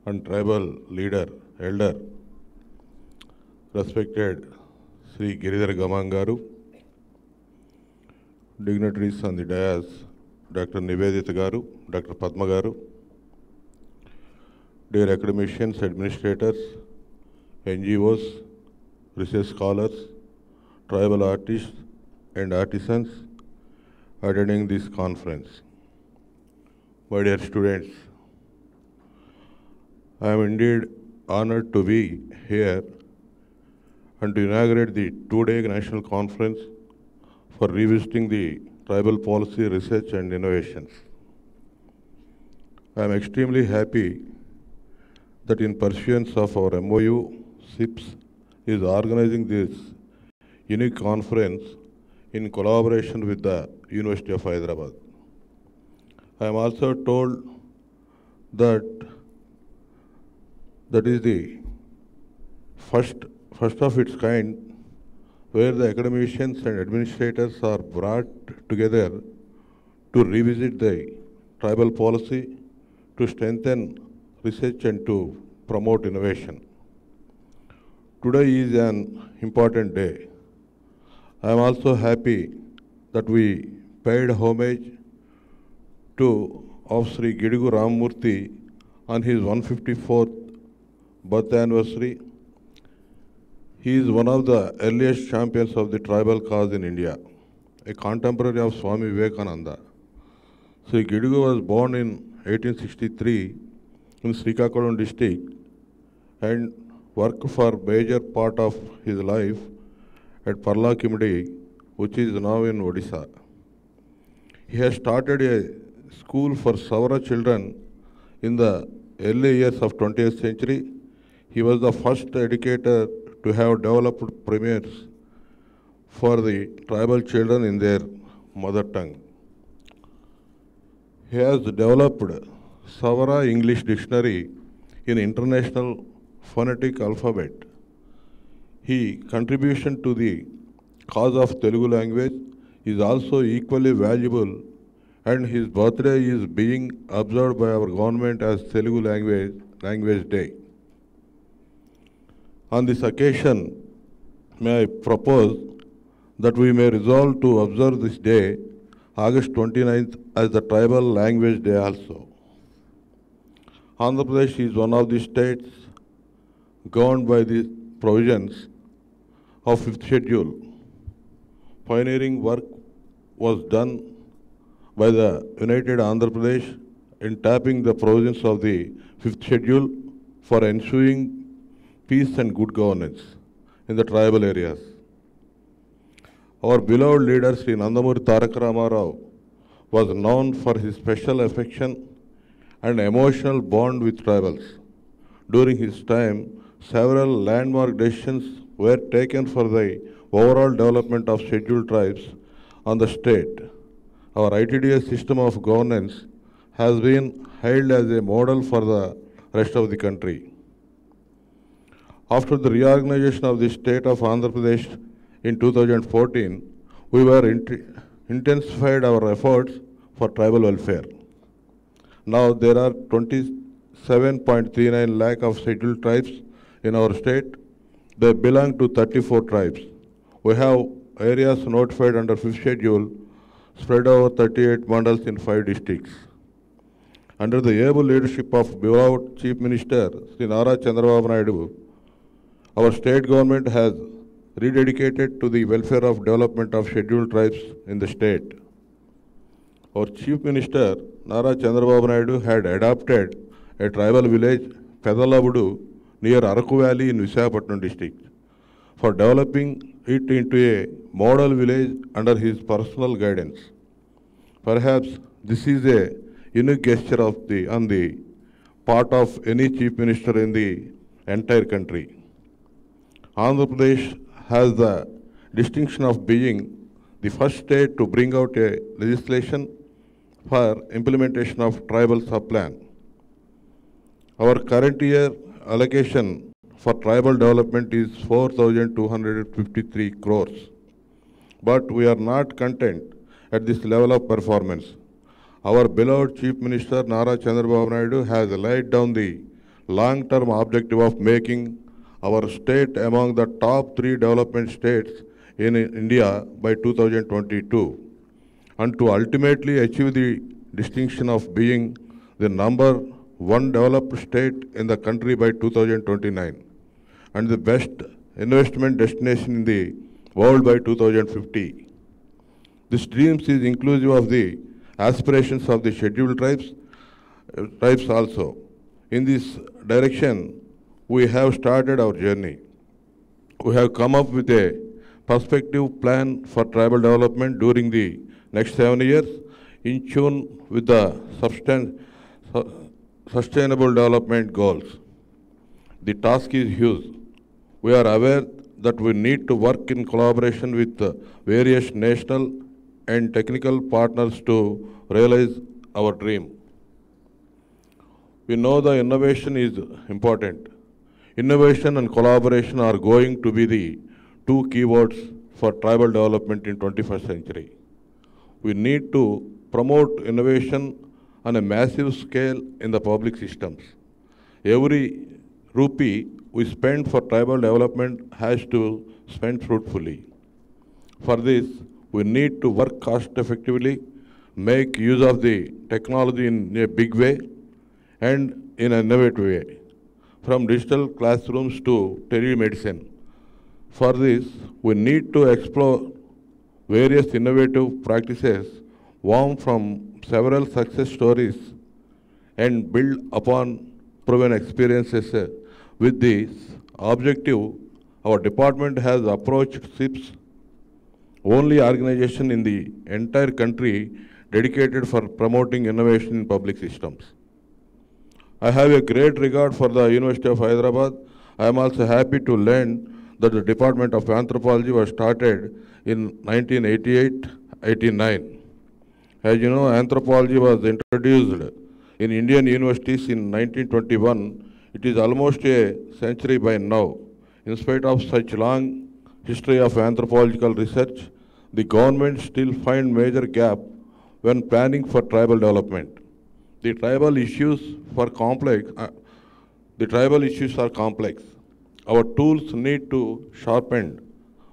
and tribal leader, elder, respected Sri Giridhar Gamang Garu, dignitaries on the Dais, Dr. Nivedita Garu, Dr. Padma Garu, dear academicians, administrators, NGOs, research scholars, tribal artists and artisans attending this conference. My dear students, I am indeed honored to be here and to inaugurate the 2-day national conference for revisiting the tribal policy, research and innovations. I am extremely happy that in pursuance of our MOU, SIPS is organizing this unique conference in collaboration with the University of Hyderabad. I am also told that that is the first of its kind where the academicians and administrators are brought together to revisit the tribal policy, to strengthen research and to promote innovation. Today is an important day. I am also happy that we paid homage of Sri Gidugu Ramamurthy on his 154th birth anniversary. He is one of the earliest champions of the tribal cause in India, a contemporary of Swami Vivekananda. Sri Gidugu was born in 1863 in Srikakulam district and worked for major part of his life at Parlakimdi, which is now in Odisha. He has started a school for Savara children in the early years of 20th century. He was the first educator to have developed premiers for the tribal children in their mother tongue. He has developed Savara English Dictionary in International Phonetic Alphabet. His contribution to the cause of Telugu language is also equally valuable, and his birthday is being observed by our government as Telugu Language Day. On this occasion, may I propose that we may resolve to observe this day, August 29th, as the Tribal Language Day also. Andhra Pradesh is one of the states governed by the provisions of 5th schedule. Pioneering work was done by the United Andhra Pradesh in tapping the provisions of the 5th schedule for ensuring peace and good governance in the tribal areas. Our beloved leader Sri Nandamuri Tarak Ramarao was known for his special affection and emotional bond with tribals. During his time, several landmark decisions were taken for the overall development of scheduled tribes on the state. Our ITDA system of governance has been hailed as a model for the rest of the country. After the reorganization of the state of Andhra Pradesh in 2014, we were intensified our efforts for tribal welfare. Now there are 27.39 lakh of scheduled tribes in our state. They belong to 34 tribes. We have areas notified under 5th schedule spread over 38 mandals in 5 districts. Under the able leadership of beloved Chief Minister Sri Nara Chandrababu Naidu, our state government has rededicated to the welfare of development of scheduled tribes in the state. Our Chief Minister Nara Chandrababu Naidu had adopted a tribal village, Pedalabudu, near Araku Valley in Visakhapatnam district, for developing it into a model village under his personal guidance. Perhaps this is a unique gesture on the part of any chief minister in the entire country. Andhra Pradesh has the distinction of being the first state to bring out a legislation for implementation of tribal sub-plan. Our current year allocation for tribal development is 4,253 crores. But we are not content at this level of performance. Our beloved Chief Minister Nara Chandrababu Naidu has laid down the long-term objective of making our state among the top 3 development states in India by 2022, and to ultimately achieve the distinction of being the number 1 developed state in the country by 2029, and the best investment destination in the world by 2050. This dream is inclusive of the aspirations of the scheduled tribes also. In this direction, we have started our journey. We have come up with a perspective plan for tribal development during the next 7 years, in tune with the sustainable development goals. The task is huge. We are aware that we need to work in collaboration with various national and technical partners to realize our dream. We know the innovation is important. Innovation and collaboration are going to be the 2 keywords for tribal development in 21st century. We need to promote innovation on a massive scale in the public systems. Every rupee we spend for tribal development has to spend fruitfully. For this, we need to work cost effectively, make use of the technology in a big way and in an innovative way, from digital classrooms to telemedicine. For this, we need to explore various innovative practices born from several success stories and build upon proven experiences. With this objective, our department has approached SIPS, only organization in the entire country dedicated for promoting innovation in public systems. I have a great regard for the University of Hyderabad. I am also happy to learn that the Department of Anthropology was started in 1988-89. As you know, anthropology was introduced in Indian universities in 1921. It is almost a century by now. In spite of such long history of anthropological research, the government still finds major gap when planning for tribal development. The tribal issues are complex. Our tools need to sharpen.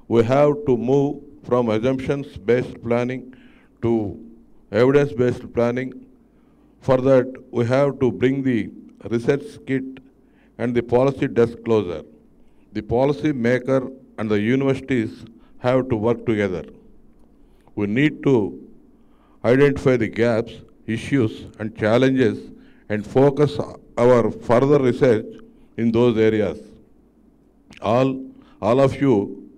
We have to move from assumptions-based planning to evidence-based planning. For that, we have to bring the research kit and the policy desk closer. The policy maker and the universities have to work together. We need to identify the gaps, issues and challenges and focus our further research in those areas. All of you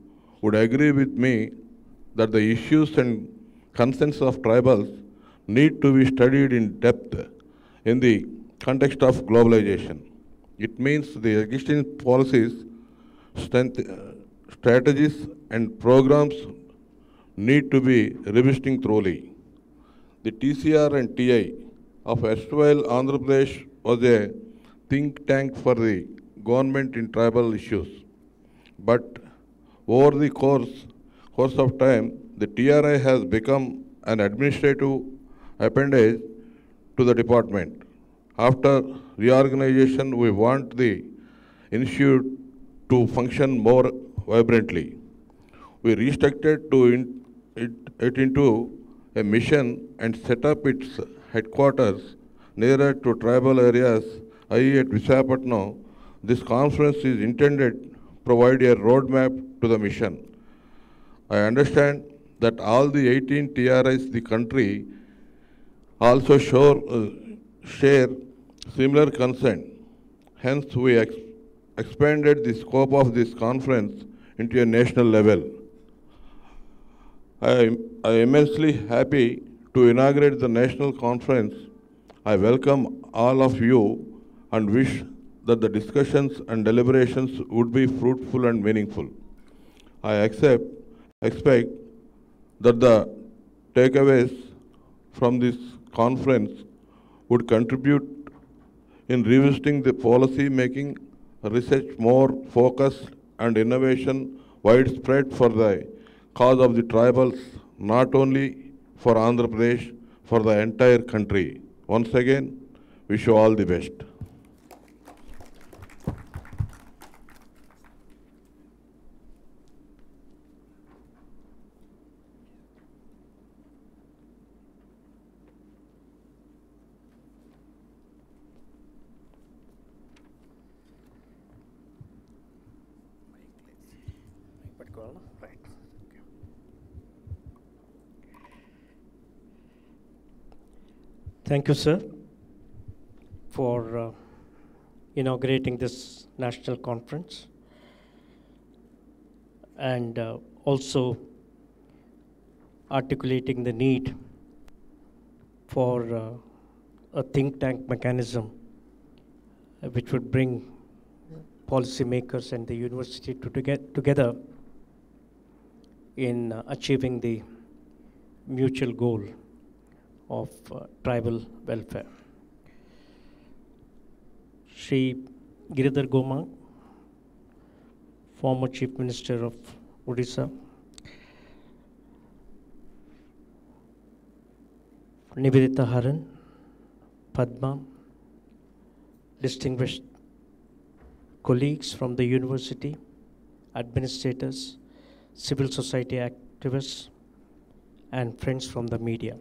would agree with me that the issues and concerns of tribals need to be studied in depth in the context of globalization. It means the existing policies, strategies and programs need to be revisiting thoroughly. The TCR and TI of erstwhile Andhra Pradesh was a think tank for the government in tribal issues. But over the course of time, the TRI has become an administrative appendage to the department. After reorganization, we want the institute to function more vibrantly. We restructured it into a mission and set up its headquarters nearer to tribal areas, i.e. at Visakhapatnam. This conference is intended to provide a roadmap to the mission. I understand that all the 18 TRIs the country also share similar concern. Hence, we expanded the scope of this conference into a national level. I am immensely happy to inaugurate the national conference. I welcome all of you and wish that the discussions and deliberations would be fruitful and meaningful. I expect that the takeaways from this conference would contribute in revisiting the policy making, research more focused and innovation widespread for the cause of the tribals, not only for Andhra Pradesh, for the entire country. Once again, wish you all the best. Right. Okay. Thank you, sir, for inaugurating this national conference and also articulating the need for a think tank mechanism which would bring policymakers and the university to get together in achieving the mutual goal of tribal welfare. Shri Giridhar Goma, former Chief Minister of Odisha, Nivedita Haran, Padma, distinguished colleagues from the university, administrators, civil society activists, and friends from the media.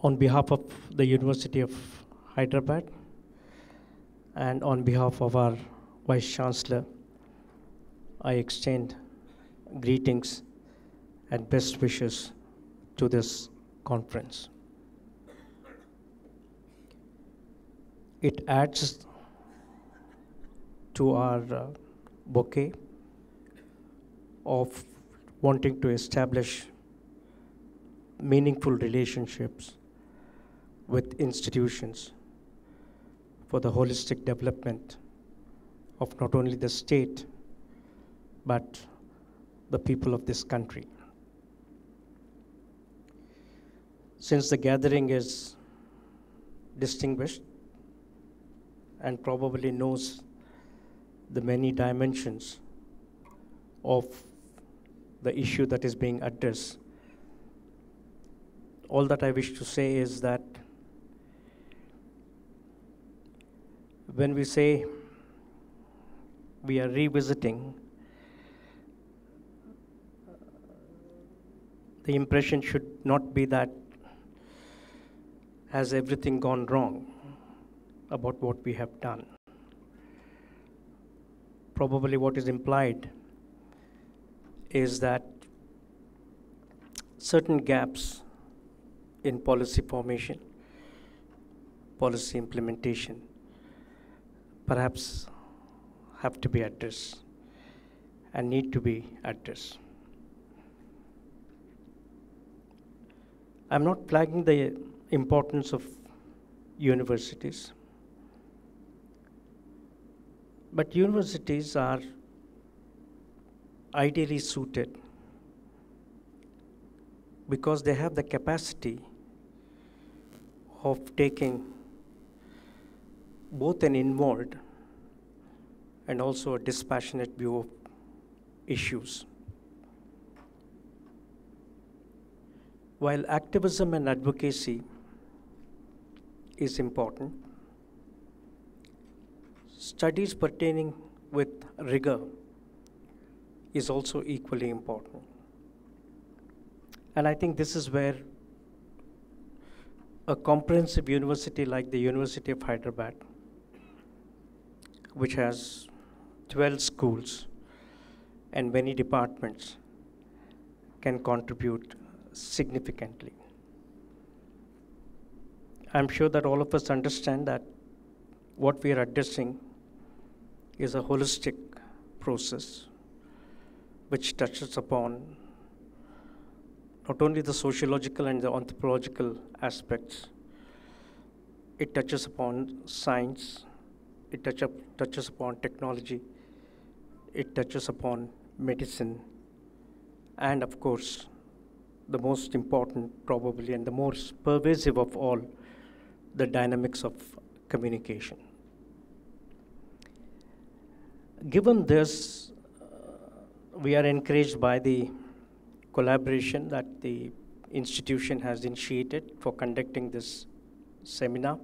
On behalf of the University of Hyderabad and on behalf of our Vice Chancellor, I extend greetings and best wishes to this conference. It adds to our bouquet of wanting to establish meaningful relationships with institutions for the holistic development of not only the state but the people of this country. Since the gathering is distinguished and probably knows the many dimensions of the issue that is being addressed, all that I wish to say is that when we say we are revisiting, the impression should not be that has everything gone wrong about what we have done. Probably what is implied is that certain gaps in policy formation, policy implementation, perhaps have to be addressed and need to be addressed. I'm not flagging the importance of universities, but universities are ideally suited because they have the capacity of taking both an involved and also a dispassionate view of issues. While activism and advocacy is important, studies pertaining with rigor is also equally important. And I think this is where a comprehensive university like the University of Hyderabad, which has 12 schools and many departments, can contribute significantly. I'm sure that all of us understand that what we are addressing is a holistic process which touches upon not only the sociological and the anthropological aspects, it touches upon science, it touches upon technology, it touches upon medicine, and of course, the most important probably and the most pervasive of all, the dynamics of communication. Given this, we are encouraged by the collaboration that the institution has initiated for conducting this seminar.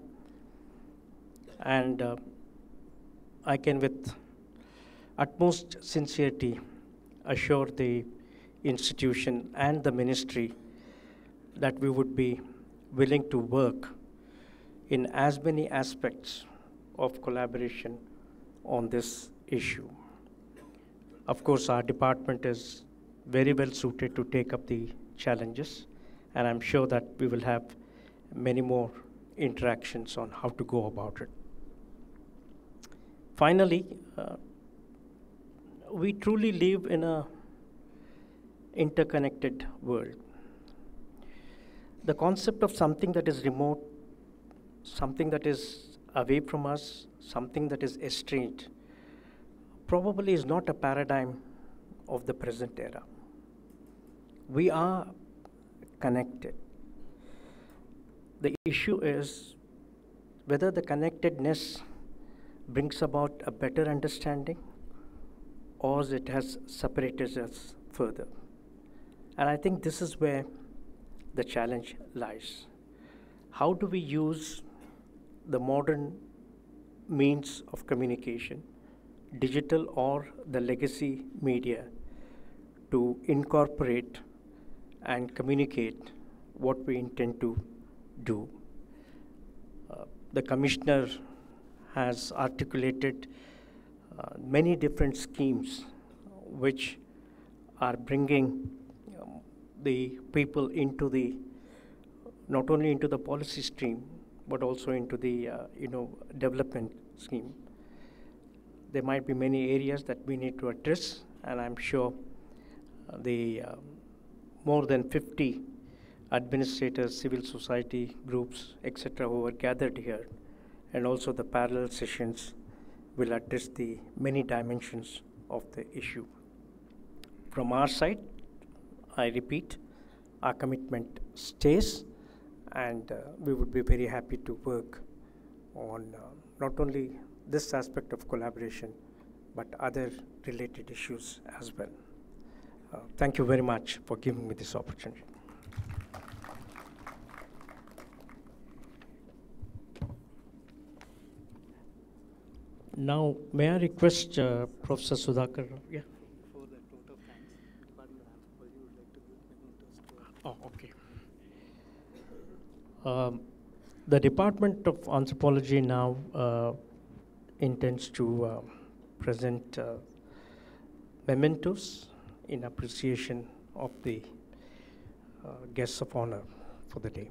And I can with utmost sincerity assure the institution and the ministry that we would be willing to work in as many aspects of collaboration on this issue. Of course, our department is very well suited to take up the challenges, and I'm sure that we will have many more interactions on how to go about it. Finally, we truly live in an interconnected world. The concept of something that is remote, something that is away from us, something that is estranged, probably is not a paradigm of the present era. We are connected. The issue is whether the connectedness brings about a better understanding or it has separated us further. And I think this is where the challenge lies. How do we use the modern means of communication, digital or the legacy media, to incorporate and communicate what we intend to do? The commissioner has articulated many different schemes which are bringing the people into the, not only into the policy stream, but also into the development scheme. There might be many areas that we need to address, and I'm sure the more than 50 administrators, civil society groups, etc., who are gathered here, and also the parallel sessions will address the many dimensions of the issue. From our side, I repeat, our commitment stays, and we would be very happy to work on not only this aspect of collaboration, but other related issues as well. Thank you very much for giving me this opportunity. Now, may I request Professor Sudhakar? Yeah. For the vote of thanks, Pardon, you would like to give Oh, okay. The Department of Anthropology now intends to present mementos in appreciation of the guests of honor for the day.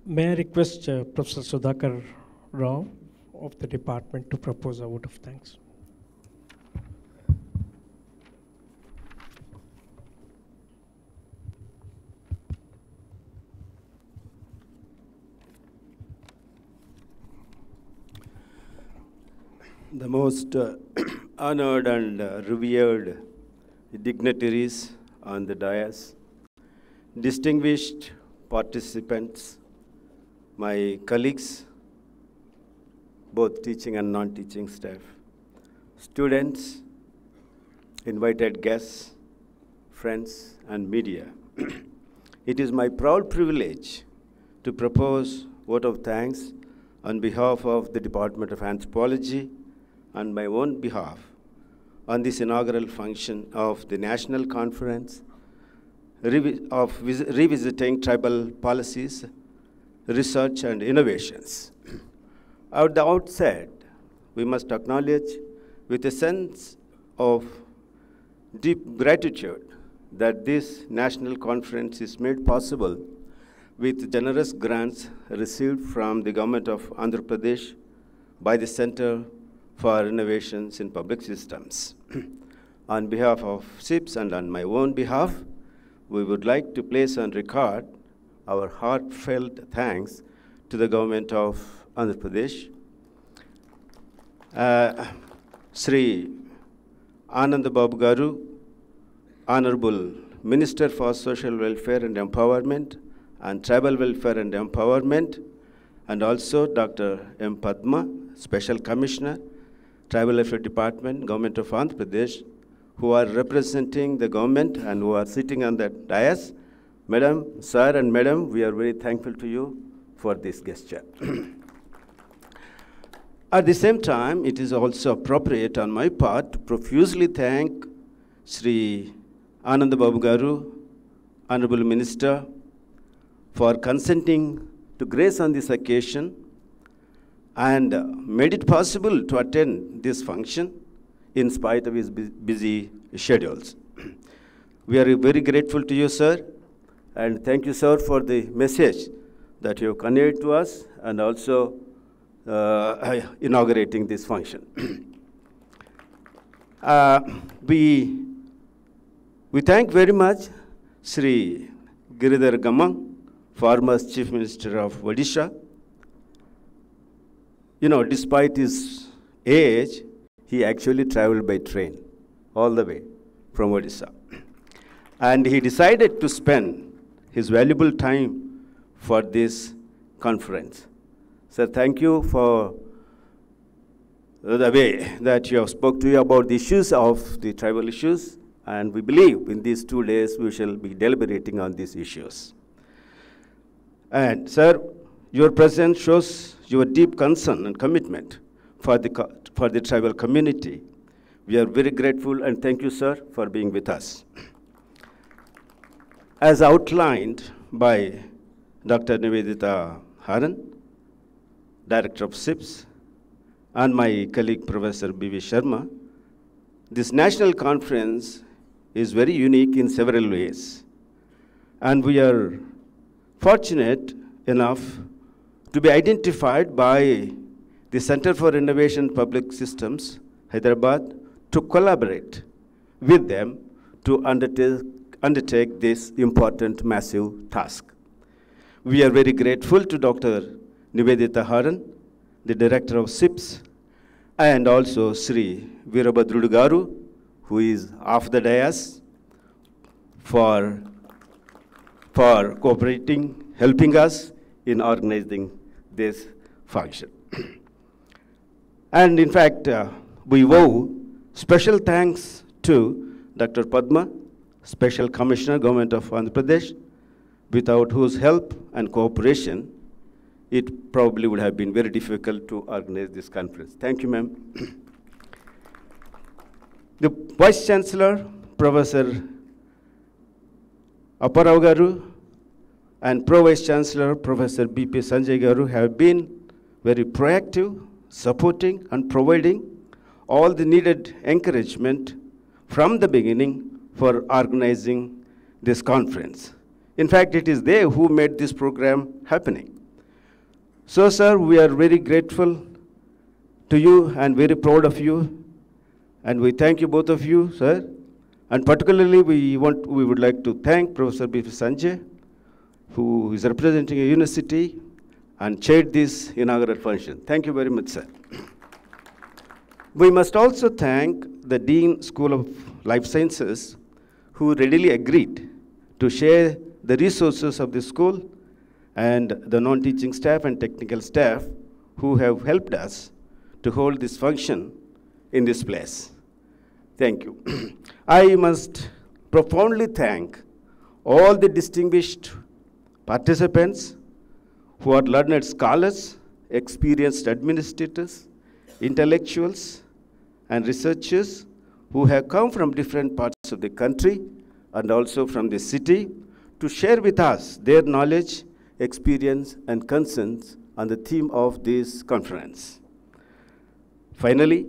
May I request Professor Sudhakar Rao of the department to propose a vote of thanks. The most honored and revered dignitaries on the dais, distinguished participants, my colleagues, both teaching and non-teaching staff, students, invited guests, friends, and media. It is my proud privilege to propose vote of thanks on behalf of the Department of Anthropology and my own behalf on this inaugural function of the National Conference Revisiting Tribal Policies, Research and Innovations. At the outset, we must acknowledge with a sense of deep gratitude that this national conference is made possible with generous grants received from the government of Andhra Pradesh by the Center for Innovations in Public Systems. On behalf of SIPS and on my own behalf, we would like to place on record our heartfelt thanks to the government of Andhra Pradesh. Sri Ananda Babu Garu, Honorable Minister for Social Welfare and Empowerment and Tribal Welfare and Empowerment, and also Dr. M. Padma, Special Commissioner, Tribal Welfare Department, Government of Andhra Pradesh, who are representing the government and who are sitting on that dais. Madam, sir, and madam, we are very thankful to you for this gesture. At the same time, it is also appropriate on my part to profusely thank Sri Ananda Babu Garu, Honorable Minister, for consenting to grace on this occasion and made it possible to attend this function in spite of his busy schedules. We are very grateful to you, sir, and thank you, sir, for the message that you have conveyed to us and also inaugurating this function. We thank very much Sri Giridhar Gamang, former Chief Minister of Odisha. You know, despite his age, he actually traveled by train all the way from Odisha. And he decided to spend his valuable time for this conference. So thank you for the way that you have spoke to you about the issues of the tribal issues, and we believe in these 2 days we shall be deliberating on these issues. And sir, your presence shows your deep concern and commitment for the tribal community. We are very grateful and thank you, sir, for being with us. As outlined by Dr. Nivedita Haran, Director of SIPS, and my colleague Professor B.V. Sharma, this national conference is very unique in several ways. And we are fortunate enough to be identified by the Center for Innovation Public Systems, Hyderabad, to collaborate with them to undertake this important, massive task. We are very grateful to Dr. Nivedita Haran, the Director of SIPS, and also Sri Veerabhadrudu Garu, who is off the dais, for cooperating, helping us in organizing this function. And in fact, we owe special thanks to Dr. Padma, Special Commissioner, Government of Andhra Pradesh, without whose help and cooperation, it probably would have been very difficult to organize this conference. Thank you, ma'am. The Vice Chancellor, Professor Apparao Garu, and Pro-Vice Chancellor, Professor B.P. Sanjay Garu, have been very proactive, supporting, and providing all the needed encouragement from the beginning for organizing this conference. In fact, it is they who made this program happening. So, sir, we are very grateful to you and very proud of you. And we thank you, both of you, sir. And particularly, we would like to thank Professor B. Sanjay, who is representing a university and chaired this inaugural function. Thank you very much, sir. We must also thank the Dean School of Life Sciences, who readily agreed to share the resources of the school, and the non-teaching staff and technical staff who have helped us to hold this function in this place. Thank you. I must profoundly thank all the distinguished participants who are learned scholars, experienced administrators, intellectuals, and researchers who have come from different parts of the country and also from the city to share with us their knowledge, experience, and concerns on the theme of this conference. Finally,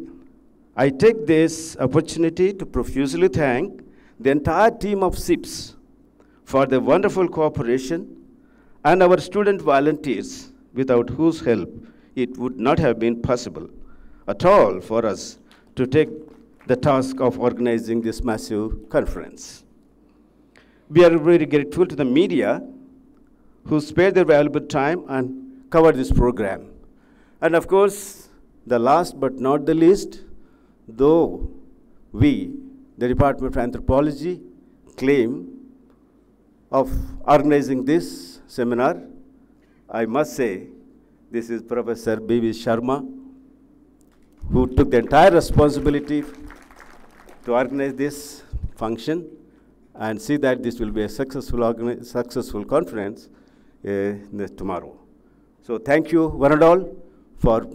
I take this opportunity to profusely thank the entire team of SIPS for their wonderful cooperation and our student volunteers, without whose help it would not have been possible at all for us to take the task of organizing this massive conference. We are very grateful to the media who spared their valuable time and covered this program. And of course, the last but not the least, though we, the Department of Anthropology, claim of organizing this seminar, I must say this is Professor B.V. Sharma, who took the entire responsibility to organize this function and see that this will be a successful conference tomorrow. So thank you, one and all, for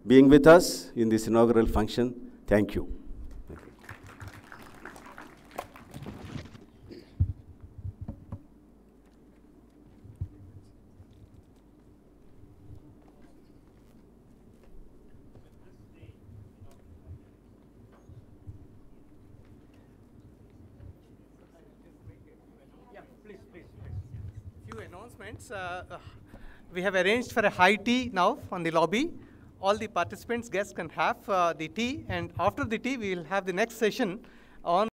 being with us in this inaugural function. Thank you. Few announcements. We have arranged for a high tea now on the lobby. All the participants, guests can have the tea, and after the tea, we will have the next session on